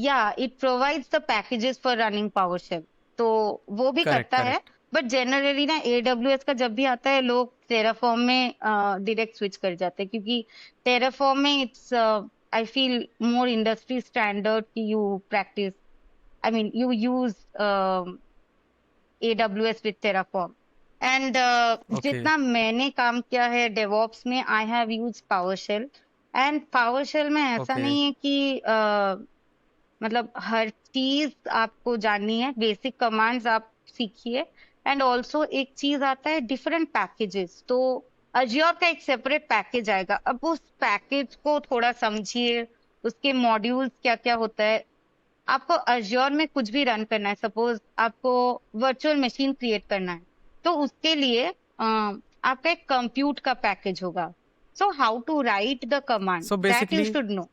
yeah, it provides the packages for running PowerShell. तो वो भी correct करता है। Correct. But generally ना AWS का जब भी आता है लोग टेराफॉर्म में डायरेक्ट स्विच कर जाते हैं, क्योंकि टेराफॉर्म में it's I feel more industry standard कि you practice, I mean, you use AWS with Terraform. And okay जितना मैंने काम किया है DevOps में, I have used PowerShell. And PowerShell में ऐसा ओके। नहीं है कि मतलब हर चीज आपको जाननी है। बेसिक कमांड्स आप सीखिए। एंड ऑल्सो एक चीज आता है डिफरेंट पैकेजेस। तो अजियोर का एक सेपरेट पैकेज आएगा, अब उस पैकेज को थोड़ा समझिए, उसके मॉड्यूल्स क्या क्या होता है। आपको अज्योर में कुछ भी रन करना है, सपोज आपको वर्चुअल मशीन क्रिएट करना है, तो उसके लिए आपका एक कंप्यूट का पैकेज होगा। So how to write the command so that you basically should know.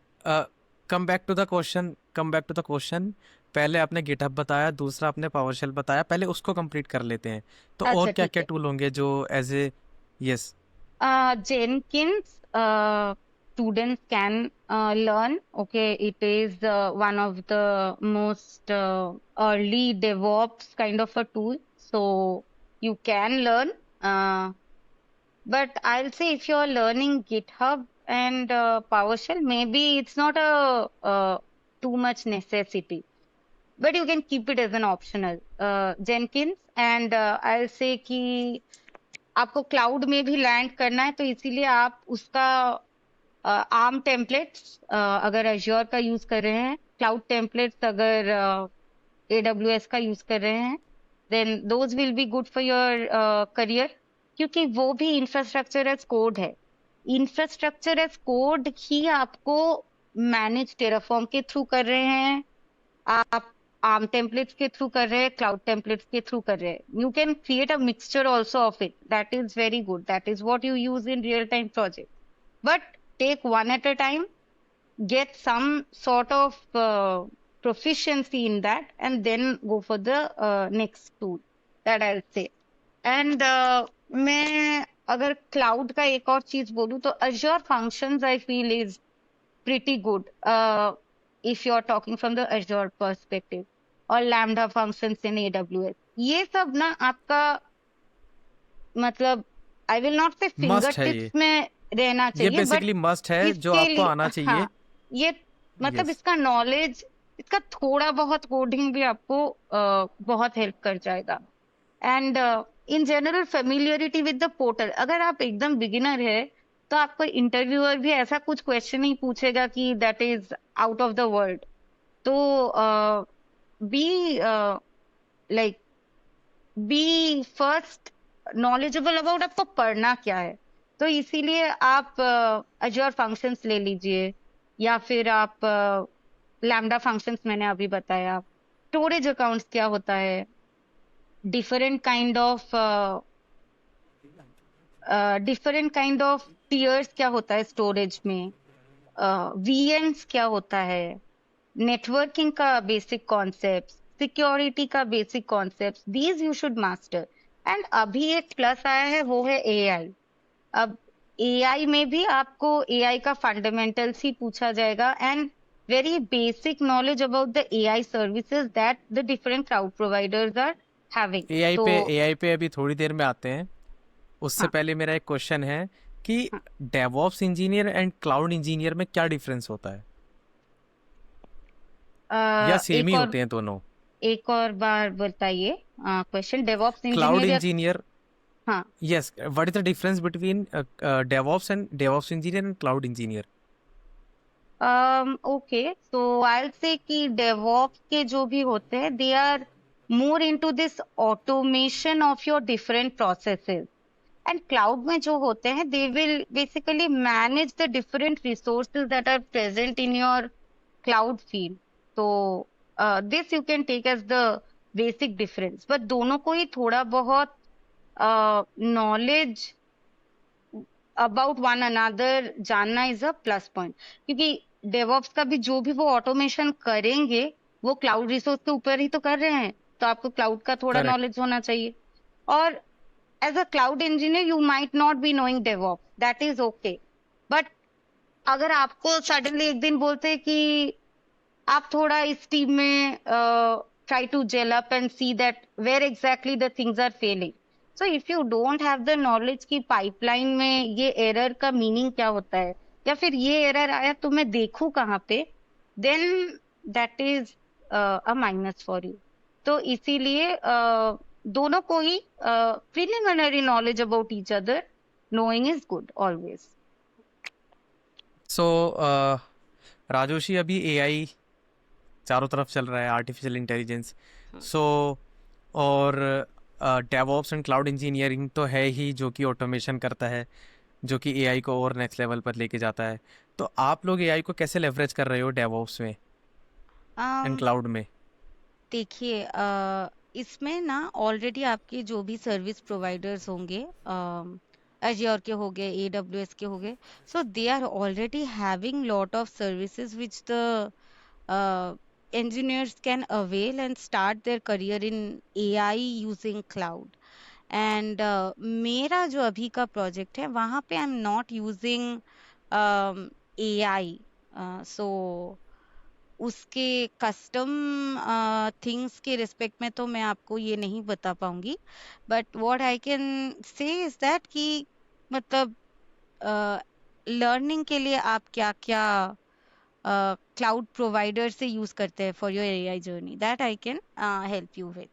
Come back to the question. पहले आपने गिटहब बताया, दूसरा आपने पावरशेल बताया, पहले उसको कंप्लीट कर लेते हैं। तो और अच्छा, क्या ठीक क्या है। टूल होंगे जो as a, yes. Jenkins, students can learn. Okay, it is one of the most early DevOps kind of a tool, so you can learn. Uh, but I'll say if you're learning GitHub and PowerShell, maybe it's not a too much necessity, but you can keep it as an optional. Jenkins, and I'll say कि आपको cloud में भी land करना है, तो इसीलिए आप उसका आर्म टेम्पलेट्स अगर एज्योर का यूज कर रहे हैं, क्लाउड टेम्पलेट्स अगर AWS का यूज कर रहे हैं, then those will be good for your career, क्योंकि वो भी इंफ्रास्ट्रक्चर एज कोड है। इंफ्रास्ट्रक्चर एज कोड ही आपको मैनेज टेराफॉर्म के थ्रू कर रहे हैं, आप आर्म टेम्पलेट्स के थ्रू कर रहे हैं, क्लाउड टेम्पलेट्स के थ्रू कर रहे हैं। You can create a mixture also of it, that is very good, that is what you use in real time project. But take one at a time, get some sort of proficiency in that, and then go for the next tool, that I'll say. And मैं अगर cloud का एक और चीज बोलूँ तो Azure Functions I feel is pretty good if you're talking from the Azure perspective, or Lambda functions in AWS। ये सब ना आपका मतलब आई विल नॉट से फिंगर मस्ट है ये। टिप्स में रहना ये चाहिए, बट बेसिकली मस्ट है जो इसके आपको लिए आना चाहिए। हाँ, ये मतलब यस। इसका नॉलेज, इसका थोड़ा बहुत कोडिंग भी आपको बहुत हेल्प कर जाएगा। And in general familiarity with the portal, अगर आप एकदम बिगिनर है तो आपको इंटरव्यूअर भी ऐसा कुछ क्वेश्चन नहीं पूछेगा कि that is out of the world. तो be like be first knowledgeable about आपको पढ़ना क्या है। तो इसीलिए आप अजूर फंक्शंस ले लीजिए, या फिर आप लैम्डा फंक्शंस मैंने अभी बताया। स्टोरेज अकाउंट्स क्या होता है, डिफरेंट काइंड ऑफ टीयर्स क्या होता है स्टोरेज में, वीएम्स क्या होता है, नेटवर्किंग का बेसिक कॉन्सेप्ट, सिक्योरिटी का basic concept, these you should master. And अभी एक प्लस आया है, वो है एआई। अब एआई में भी आपको एआई का फंडामेंटल्स ही पूछा जाएगा, and very basic knowledge about the AI services that the different cloud providers are having. तो एआई पे अभी थोड़ी देर में आते हैं। उससे हाँ, पहले मेरा एक क्वेश्चन है कि DevOps engineer and cloud engineer में क्या डिफरेंस होता है, या हाँ। सेम ही होते हैं दोनों? एक और बार बताइए क्वेश्चन। डेवऑप्स क्लाउड इंजीनियर या इंजीनियर, हाँ। Yes, what is the difference between DevOps engineer and cloud engineer? Okay, so I say कि डेवऑप्स के जो भी होते हैं, they are more into this automation of your different processes. And cloud में जो होते हैं, they will basically manage the different resources that are present in your cloud field. तो this you can take as the basic difference, but दोनों को ही थोड़ा बहुत knowledge about one another जानना इज अ प्लस पॉइंट। क्योंकि DevOps का भी जो भी वो ऑटोमेशन करेंगे, वो क्लाउड रिसोर्स के ऊपर ही तो कर रहे हैं, तो आपको क्लाउड का थोड़ा करेक्ट। नॉलेज होना चाहिए। और as a cloud engineer you might not be knowing DevOps, that is okay. But अगर आपको सडनली एक दिन बोलते हैं कि आप थोड़ा इस टीम में try to gel up and see that where exactly the things are failing. So if you don't have the knowledge की पाइपलाइन में ये एरर का मीनिंग क्या होता है, या फिर ये एरर आया तो मैं देखूं कहाँ पे, then that is a minus for you. तो इसीलिए दोनों को ही preliminary knowledge about each other knowing is good always. So Rajoshi, अभी एआई चारों तरफ चल रहा है, आर्टिफिशियल इंटेलिजेंस। सो और डेवऑप्स एंड क्लाउड इंजीनियरिंग तो है ही, जो कि ऑटोमेशन करता है, जो कि एआई को और नेक्स्ट लेवल पर लेके जाता है। तो आप लोग एआई को कैसे लेवरेज कर रहे हो डेवऑप्स में एंड क्लाउड में? देखिए, इसमें ना ऑलरेडी आपके जो भी सर्विस प्रोवाइडर्स होंगे, अज्योर के हो गए, एडब्ल्यूएस के हो गए, so they are already having lot of services which the engineers can avail and start their career in AI using cloud. And मेरा जो अभी का प्रोजेक्ट है, वहाँ पे I am not using AI. So उसके कस्टम थिंग्स के respect में तो मैं आपको ये नहीं बता पाऊंगी। But what I can say is that कि मतलब लर्निंग के लिए आप क्या क्या क्लाउड प्रोवाइडर से यूज करते हैं for your AI journey, that I can help you with.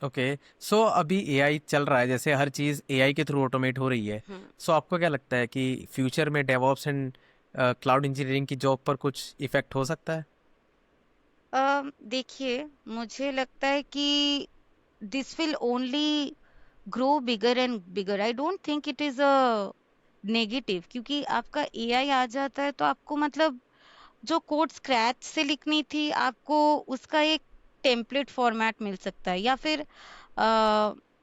Okay. So अभी एआई चल रहा है, जैसे हर चीज़ एआई के थ्रू ऑटोमेट हो रही है। सो आपको क्या लगता है कि फ्यूचर में डेवऑप्स एंड क्लाउड इंजीनियरिंग की जॉब पर कुछ इफेक्ट हो सकता है? देखिए, मुझे लगता है कि this will only grow bigger and bigger. I don't think it is a negative, क्योंकि आपका एआई आ जाता है तो आपको मतलब जो कोड स्क्रैच से लिखनी थी, आपको उसका एक टेम्पलेट फॉर्मेट मिल सकता है, या फिर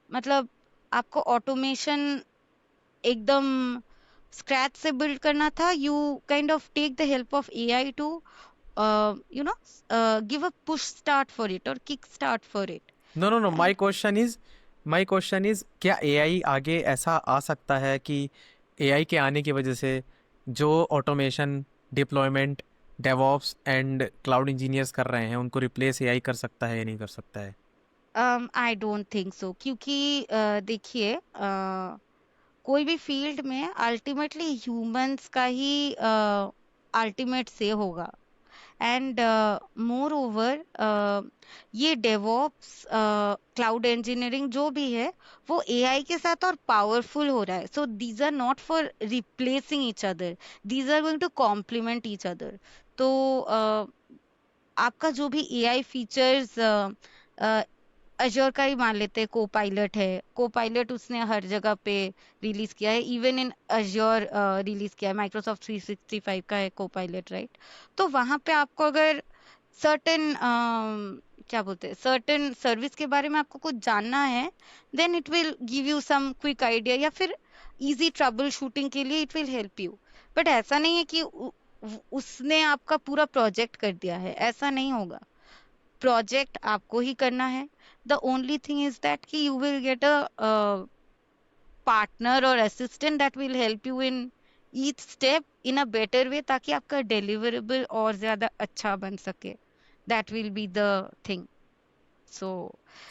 मतलब आपको ऑटोमेशन एकदम स्क्रैच से बिल्ड करना था, you kind of take the help of AI to you know give a push start for it or kick start for it. No no no, And my question is क्या AI आगे ऐसा आ सकता है कि AI के आने की वजह से जो automation, deployment DevOps and cloud engineers कर रहे हैं उनको रिप्लेस एआई कर सकता है या नहीं कर सकता है? I don't think so, क्योंकि देखिए, कोई भी फील्ड में अल्टीमेटली ह्यूमंस का ही अल्टीमेट से होगा। एंड मोर ओवर ये डेवॉप्स क्लाउड इंजीनियरिंग जो भी है वो एआई के साथ और पावरफुल हो रहा है। So these are not for replacing each other, these are going to complement each other. तो आपका जो भी एआई फीचर्स अजोर का ही मान लेते हैं, को पायलट है, को पायलट उसने हर जगह पे रिलीज किया है, इवन इन अजोर रिलीज किया है, माइक्रोसॉफ्ट 365 का है को पायलट, राइट? तो वहां पे आपको अगर सर्टेन क्या बोलते हैं, सर्टेन सर्विस के बारे में आपको कुछ जानना है, then it will give you some quick idea, या फिर इजी ट्रबल शूटिंग के लिए इट विल हेल्प यू। बट ऐसा नहीं है कि उसने आपका पूरा प्रोजेक्ट कर दिया है, ऐसा नहीं होगा। प्रोजेक्ट आपको ही करना है। The only thing is that कि you will get a partner और assistant that will help you in each step in a better way, ताकि आपका डिलीवरेबल और ज्यादा अच्छा बन सके। That will be the thing. So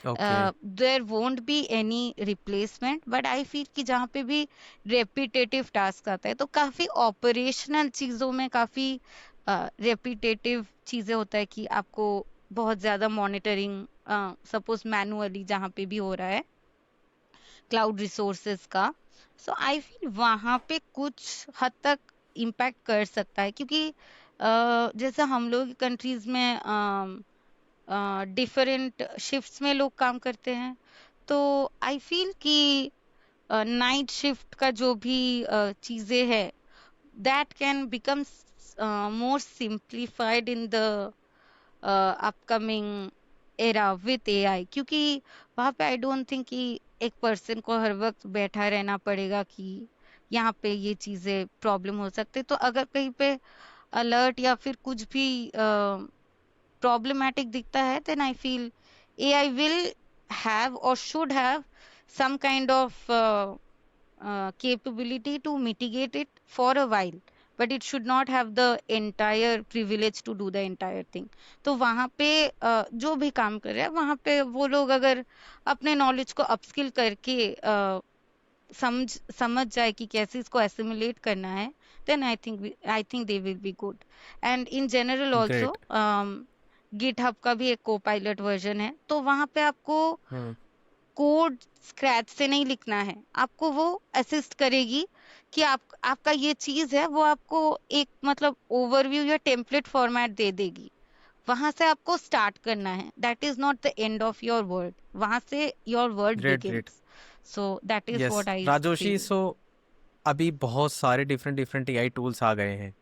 okay. There won't be any replacement, but I feel कि जहाँ पे भी रेपिटेटिव टास्क आता है, तो काफी ऑपरेशनल चीजों में काफी रेपिटेटिव चीजें होता है कि आपको बहुत ज्यादा मॉनिटरिंग, सपोज मैनुअली जहाँ पे भी हो रहा है क्लाउड रिसोर्सेज का, सो आई फील वहां पे कुछ हद तक इम्पैक्ट कर सकता है, क्योंकि जैसे हम लोग कंट्रीज में डिफरेंट शिफ्ट्स में लोग काम करते हैं। तो आई फील कि नाइट शिफ्ट का जो भी चीजें है, that can become more simplified in the upcoming era with AI, क्योंकि वहां पे आई डोंट थिंक कि एक पर्सन को हर वक्त बैठा रहना पड़ेगा कि यहाँ पे ये चीजें प्रॉब्लम हो सकते। तो अगर कहीं पे अलर्ट या फिर कुछ भी प्रॉब्लमैटिक दिखता है, then I feel AI will have और should have some kind of capability to mitigate it for a while, but it should not have the entire privilege to do the entire thing. तो वहां पे जो भी काम कर रहे हैं वहां पे वो लोग अगर अपने नॉलेज को अपस्किल करके समझ जाए कि कैसे इसको एसिमुलेट करना है, then I think they will be good. And in general great. Also GitHub का भी एक को पायलट वर्जन है, तो वहां पे आपको हम्म। कोड स्क्रैच से नहीं लिखना है, आपको वो असिस्ट करेगी कि आपका ये चीज है, वो आपको एक मतलब ओवरव्यू या टेम्पलेट फॉर्मेट दे देगी। वहां से आपको स्टार्ट करना है, that is not the end of your word, वहां से your word great great. Begins. So that is yes what I Rajoshi, feel. सो अभी बहुत सारे डिफरेंट डिफरेंट एआई टूल्स आ गए हैं।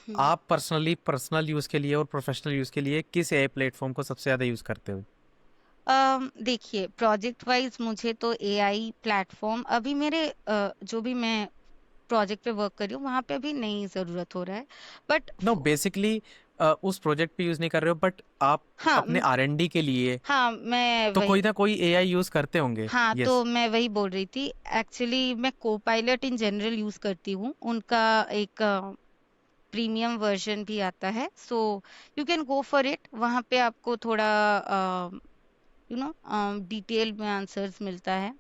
आप पर्सनली पर्सनल यूज़ के लिए और प्रोफेशनल यूज़ के लिए किस एआई प्लेटफॉर्म को सबसे ज़्यादा यूज़ करते हो? देखिए, प्रोजेक्ट वाइज मुझे तो एआई प्लेटफॉर्म अभी मेरे जो भी मैं प्रोजेक्ट पे वर्क कर रही हूँ वहां पे अभी नहीं जरूरत हो रहा है। बट नो बेसिकली उस प्रोजेक्ट पे यूज़ नहीं कर रहे हो, बट आप हाँ अपने आरएनडी के लिए हाँ मैं तो वही, कोई ना कोई एआई यूज़ करते होंगे। हाँ तो यस। मैं वही बोल रही थी। एक्चुअली मैं कोपायलट इन जनरल यूज करती हूँ, उनका एक प्रीमियम वर्जन भी आता है, so you can go for it. वहाँ पे आपको थोड़ा डिटेल में आंसर्स मिलता है।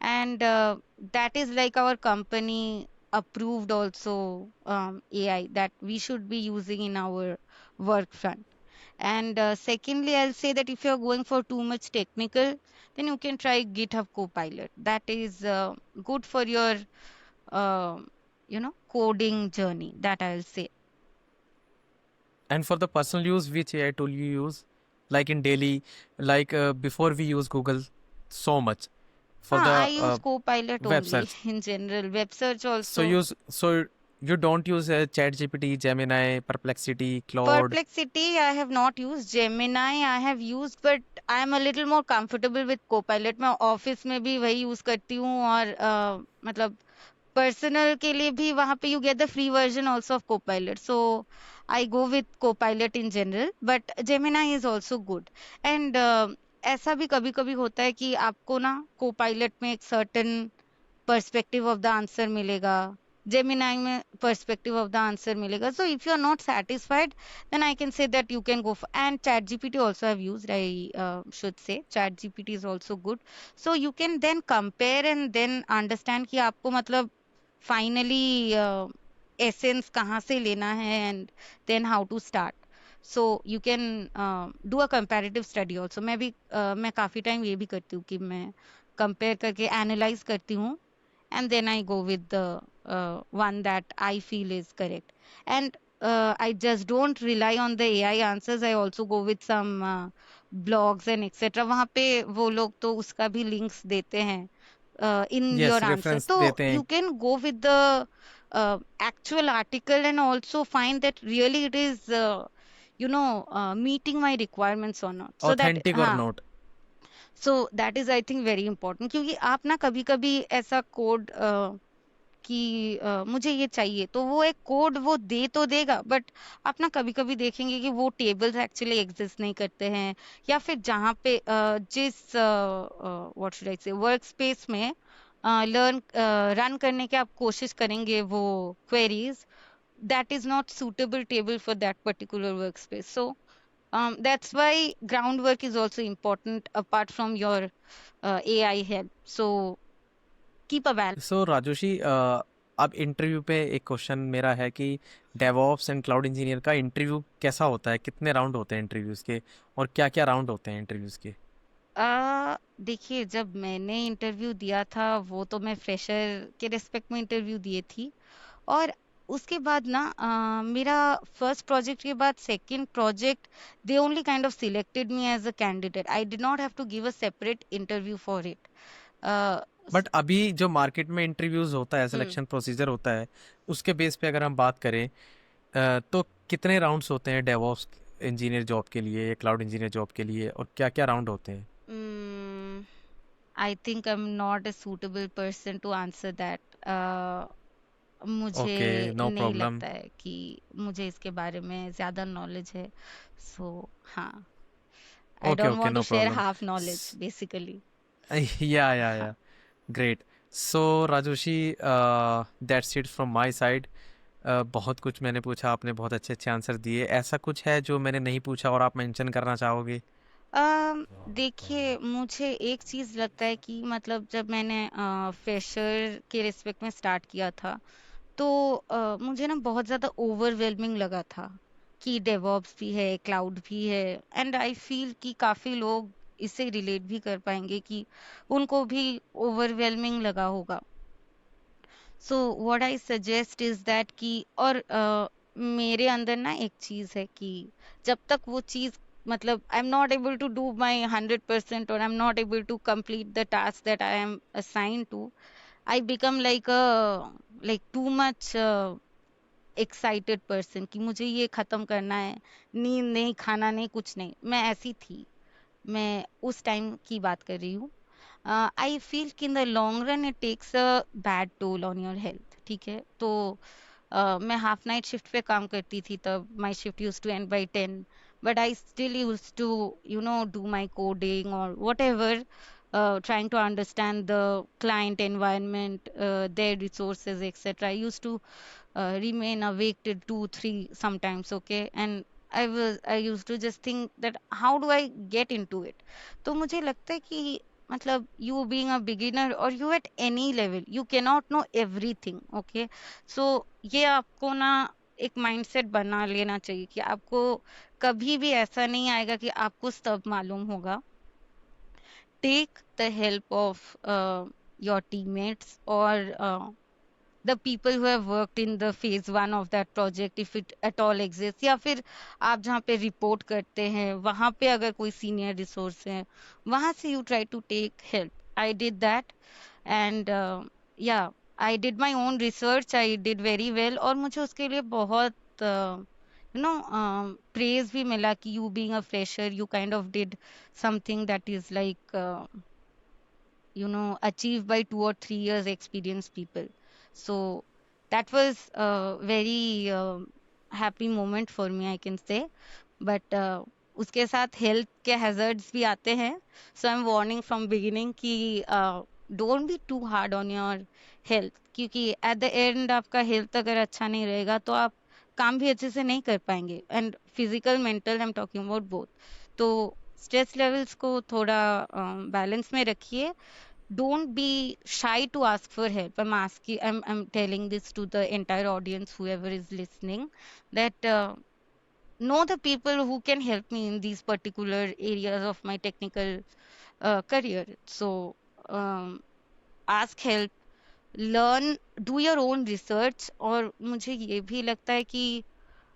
And that is like our company approved also AI that we should be using in our work front. And secondly, I'll say that if you're going for too much technical, then you can try GitHub Copilot. That is good for your, uh, coding journey. That I'll say. And for the personal use, which AI tool you use? Like in daily, like before we use Google so much for I the use Copilot web only search. in general. Web search So also. use so you don't use ChatGPT, Gemini, Perplexity, Claude. Perplexity, I have not used. Gemini, I have used, but I am a little more comfortable with Copilot. मैं office में भी वही use करती हूँ, और मतलब personal के लिए भी वहां पे you get the free version also of Copilot, so I go with Copilot in general, but Gemini is also good. And ऐसा भी कभी कभी होता है कि आपको ना कोपायलट में एक certain perspective of the answer मिलेगा, जेमिनाई में पर्सपेक्टिव ऑफ द आंसर मिलेगा। So if you are not satisfied, then I can say that you can go for, and ChatGPT also I've used, I should say ChatGPT is also good. So you can then compare and then understand कि आपको मतलब finally essence कहाँ से लेना है and then how to start. So you can do a comparative study also. मैं काफ़ी time ये भी करती हूँ कि मैं कंपेयर करके एनालाइज करती हूँ and then I go with the one that I feel is correct. And I just don't rely on the AI answers. I also go with some blogs and etc. वहाँ पे वो लोग तो उसका भी links देते हैं in yes, your answer. Reference So देते हैं। you can go with the actual article and also find that really it is, meeting my requirements or not. So that, authentic और हाँ. Note. So that is I think very important, क्योंकि आप ना कभी कभी ऐसा कोड कि मुझे ये चाहिए तो वो एक कोड वो दे तो देगा, बट आप ना कभी कभी देखेंगे कि वो टेबल्स एक्चुअली एग्जिस्ट नहीं करते हैं, या फिर जहाँ पे जिस व्हाट शुड आई से वर्क स्पेस में लर्न रन करने की आप कोशिश करेंगे वो queries, that is not suitable table for that particular workspace. So that's why groundwork is also important apart from your AI help. So keep a balance. सो राजोशी, अब interview पे एक क्वेश्चन मेरा है कि डेवऑप्स एंड क्लाउड इंजीनियर का interview कैसा होता है, कितने राउंड होते हैं इंटरव्यूज़ के, और क्या क्या राउंड होते हैं इंटरव्यूज़ के? देखिए, जब मैंने इंटरव्यू दिया था वो तो मैं फ्रेशर के रिस्पेक्ट में इंटरव्यू दिए थी, और उसके बाद ना मेरा फर्स्ट प्रोजेक्ट के बाद second project they only kind of selected me as a candidate. I did not have to give a separate interview for it. But अभी जो मार्केट में इंटरव्यूज़ होता है, हम्म. सिलेक्शन प्रोसीजर होता है, उसके बेस पे अगर हम बात करें, तो कितने राउंड्स होते हैं डेवऑप्स इंजीनियर जॉब के लिए या क्लाउड इंजीनियर जॉब के लिए, और क्या क्या राउंड होते हैं? I think I am not a suitable person to answer that. मुझे ओके, नो नहीं प्रॉब्लम। लगता है कि मुझे इसके बारे में ज्यादा नॉलेज है. सो हाँ, I okay don't okay, want to no share problem. Half knowledge basically. हाँ. या great. So Rajoshi, that's it from my side. बहुत कुछ मैंने पूछा, आपने बहुत अच्छे अच्छे आंसर दिए। ऐसा कुछ है जो मैंने नहीं पूछा और आप मेंशन करना चाहोगे? देखिए, मुझे एक चीज लगता है कि मतलब जब मैंने फ्रेशर के रिस्पेक्ट में स्टार्ट किया था, तो मुझे ना बहुत ज्यादा ओवरवेलमिंग लगा था कि डेवऑप्स भी है, क्लाउड भी है. एंड आई फील कि काफी लोग इससे रिलेट भी कर पाएंगे कि उनको भी ओवरवेलमिंग लगा होगा. So what I suggest is that कि, और मेरे अंदर ना एक चीज है कि जब तक वो चीज, मतलब I am not able to do my 100% और I am not able to complete the task that I am assign to, I become like too much excited person कि मुझे ये खत्म करना है, नींद नहीं, खाना नहीं, कुछ नहीं. मैं ऐसी थी, मैं उस टाइम की बात कर रही हूँ. आई फील कि in the long run it takes a bad toll on your health. ठीक है, तो मैं हाफ नाइट शिफ्ट पे काम करती थी तब. My shift used to end by 10, but I still used to do my coding और whatever, trying to understand the client environment, their resources, etc. I used to remain awake till 2 3 sometimes. Okay, and I used to just think that how do I get into it. तो मुझे लगता है कि मतलब you being a beginner or you at any level, you cannot know everything. Okay, so ये आपको ना एक माइंडसेट बना लेना चाहिए कि आपको कभी भी ऐसा नहीं आएगा कि आपको सब मालूम होगा. Take the help of your teammates or the people who have worked in the phase one of that project, if it at all exists, या फिर आप जहाँ पे रिपोर्ट करते हैं वहां पे अगर कोई सीनियर रिसोर्स है, वहां से you try to take help. I did that and या I did my own research, I did very well, और मुझे उसके लिए बहुत प्रेज भी मिला कि you being a fresher you kind of did something that is like achieved by 2 or 3 years experienced people. So that was a very happy moment for me, I can say. But उसके साथ health के hazards भी आते हैं. So I am warning from beginning कि don't be too hard on your health, क्योंकि at the end आपका health अगर अच्छा नहीं रहेगा तो आप काम भी अच्छे से नहीं कर पाएंगे. And physical mental I am talking about both. तो स्ट्रेस लेवल्स को थोड़ा बैलेंस में रखिए. don't be shy to ask for help. I'm telling this to the entire audience, whoever is listening, that know the people who can help me in these particular areas of my technical career. So um, ask help, learn, do your own research. और मुझे ये भी लगता है कि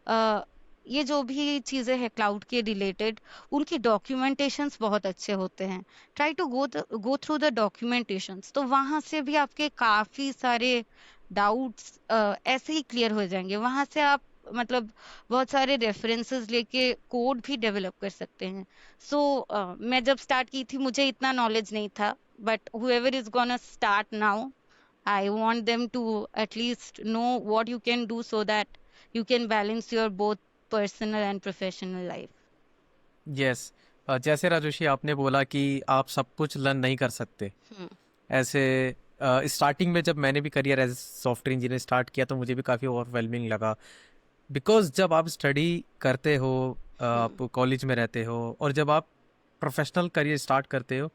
अ, ये जो भी चीजें हैं क्लाउड के रिलेटेड, उनकी डॉक्यूमेंटेशंस बहुत अच्छे होते हैं. Try to go through the documentations, तो वहां से भी आपके काफी सारे डाउट्स ऐसे ही क्लियर हो जाएंगे. वहां से आप मतलब बहुत सारे रेफरेंसेस लेके कोड भी डेवलप कर सकते हैं. सो मैं जब स्टार्ट की थी मुझे इतना नॉलेज नहीं था, but whoever is gonna start now, I want them to at least know what you can do so that you can balance your both personal and professional life. Yes, जैसे राजोशी आपने बोला कि आप सब कुछ लर्न नहीं कर सकते Hmm. ऐसे. स्टार्टिंग में जब मैंने भी career as software engineer start किया तो मुझे भी काफ़ी ओवरवेलमिंग लगा. बिकॉज जब आप स्टडी करते हो, Hmm. आप कॉलेज में रहते हो, और जब आप प्रोफेशनल करियर स्टार्ट करते हो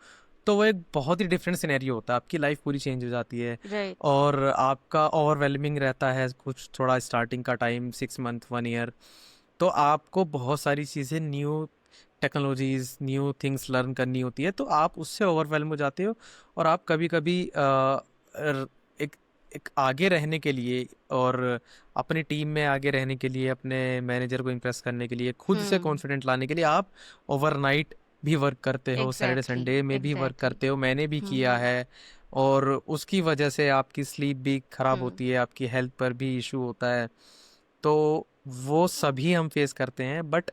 तो वो एक बहुत ही डिफरेंट सिनेरियो होता है. आपकी लाइफ पूरी चेंज हो जाती है Right. और आपका ओवरवेलमिंग रहता है कुछ थोड़ा स्टार्टिंग का टाइम, 6 मंथ 1 ईयर. तो आपको बहुत सारी चीज़ें, new technologies, new things learn करनी होती है, तो आप उससे ओवरवेलम हो जाते हो. और आप कभी कभी एक एक आगे रहने के लिए और अपनी टीम में आगे रहने के लिए, अपने मैनेजर को इम्प्रेस करने के लिए, खुद से Hmm. कॉन्फिडेंट लाने के लिए आप ओवरनाइट भी वर्क करते हो, सैटरडे Exactly. संडे में भी वर्क Exactly. करते हो. मैंने भी किया Hmm. है. और उसकी वजह से आपकी स्लीप भी खराब Hmm. होती है, आपकी हेल्थ पर भी इशू होता है. तो वो सभी हम फेस करते हैं. बट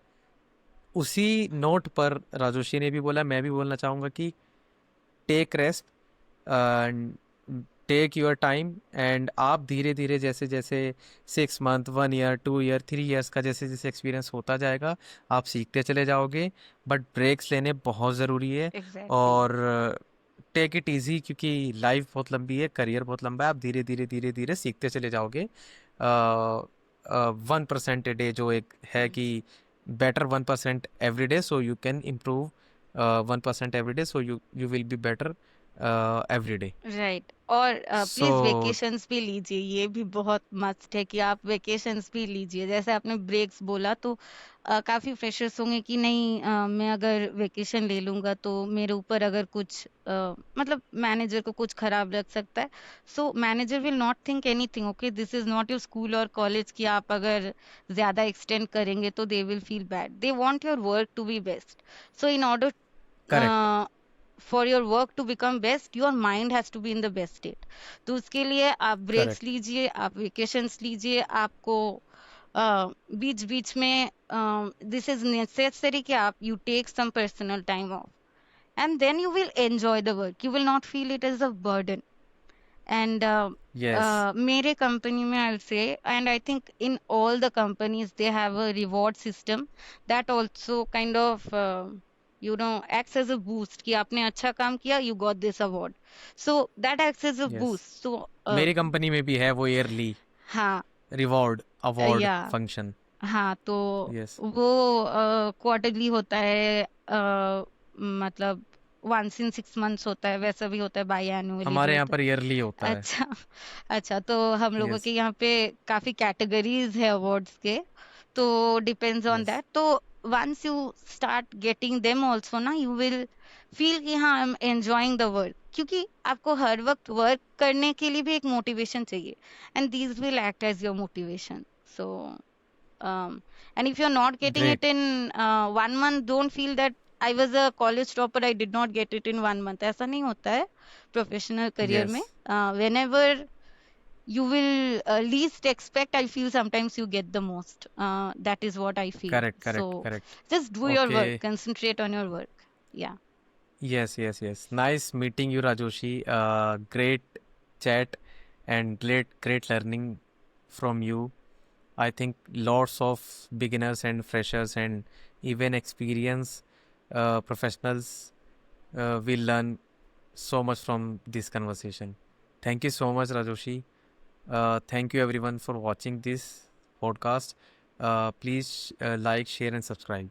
उसी नोट पर राजोशी ने भी बोला, मैं भी बोलना चाहूँगा कि take rest, take your time. And आप धीरे धीरे जैसे जैसे 6 मंथ 1 ईयर 2 ईयर 3 ईयर्स का जैसे जैसे एक्सपीरियंस होता जाएगा, आप सीखते चले जाओगे. बट ब्रेक्स लेने बहुत ज़रूरी है. Exactly. और टेक इट इजी, क्योंकि लाइफ बहुत लंबी है, करियर बहुत लंबा है. आप धीरे धीरे धीरे धीरे सीखते चले जाओगे. 1% ए डे जो एक है Hmm. कि better 1% every day, so you can improve 1% every day, so you will be better every day. Right. और प्लीज So वेकेशंस भी लीजिए, ये भी बहुत मस्ट है कि आप वेकेशंस भी लीजिए. जैसे आपने ब्रेक्स बोला, तो काफी फ्रेशर्स होंगे कि नहीं, मैं अगर वेकेशन ले लूंगा तो मेरे ऊपर अगर कुछ मतलब मैनेजर को कुछ खराब लग सकता है. So manager will not think anything. Okay, this is not your school और कॉलेज कि आप अगर ज्यादा एक्सटेंड करेंगे तो they will feel bad. They want your work to be best. So in order correct, for your work to become best, your mind has to be in the best state. तो उसके लिए आप breaks correct, लीजिए, आप vacations लीजिए. आपको बीच बीच में this is necessary कि आप you take some personal time off, and then you will enjoy the work. You will not feel it as a burden. And yes, mere company mein, I'll say, and I think in all the companies they have a reward system that also kind of acts as a boost कि आपने अच्छा काम किया, you got this award. So that acts as a yes. boost. So मेरी company में भी है वो ईयरली हाँ. रिवॉर्ड अवार्ड या फंक्शन. हाँ, तो यस, वो क्वार्टरली होता है, मतलब 1 in 6 months होता है, वैसा भी होता है, बाई एनुअली भी हमारे यहाँ होता पर ईयरली होता है. है. अच्छा. अच्छा, तो हम लोगों यस, के यहाँ पे काफी कैटेगरीज है अवार्ड्स के, तो डिपेंड्स ऑन यस, दैट. तो once you start getting them also ना, यू विल फील कि हाँ, I am enjoying the work. क्योंकि आपको हर वक्त वर्क करने के लिए भी एक मोटिवेशन चाहिए, and these will act as your motivation. So and if you're not getting it great, in 1 month, don't feel that I was a college topper, I did not get it in 1 month. ऐसा नहीं होता है professional career yes, में. Whenever you will least expect, I feel sometimes you get the most. That is what I feel. Correct So correct correct. just do your okay. work, concentrate on your work. Yeah. Yes, yes, yes. Nice meeting you, Rajoshi. Great chat and great learning from you. I think lots of beginners and freshers and even experienced professionals will learn so much from this conversation. Thank you so much, Rajoshi. Thank you everyone for watching this podcast. Please like, share, and subscribe.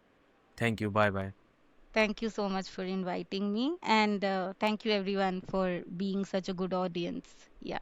Thank you. Bye bye. Thank you so much for inviting me, and thank you everyone for being such a good audience. Yeah.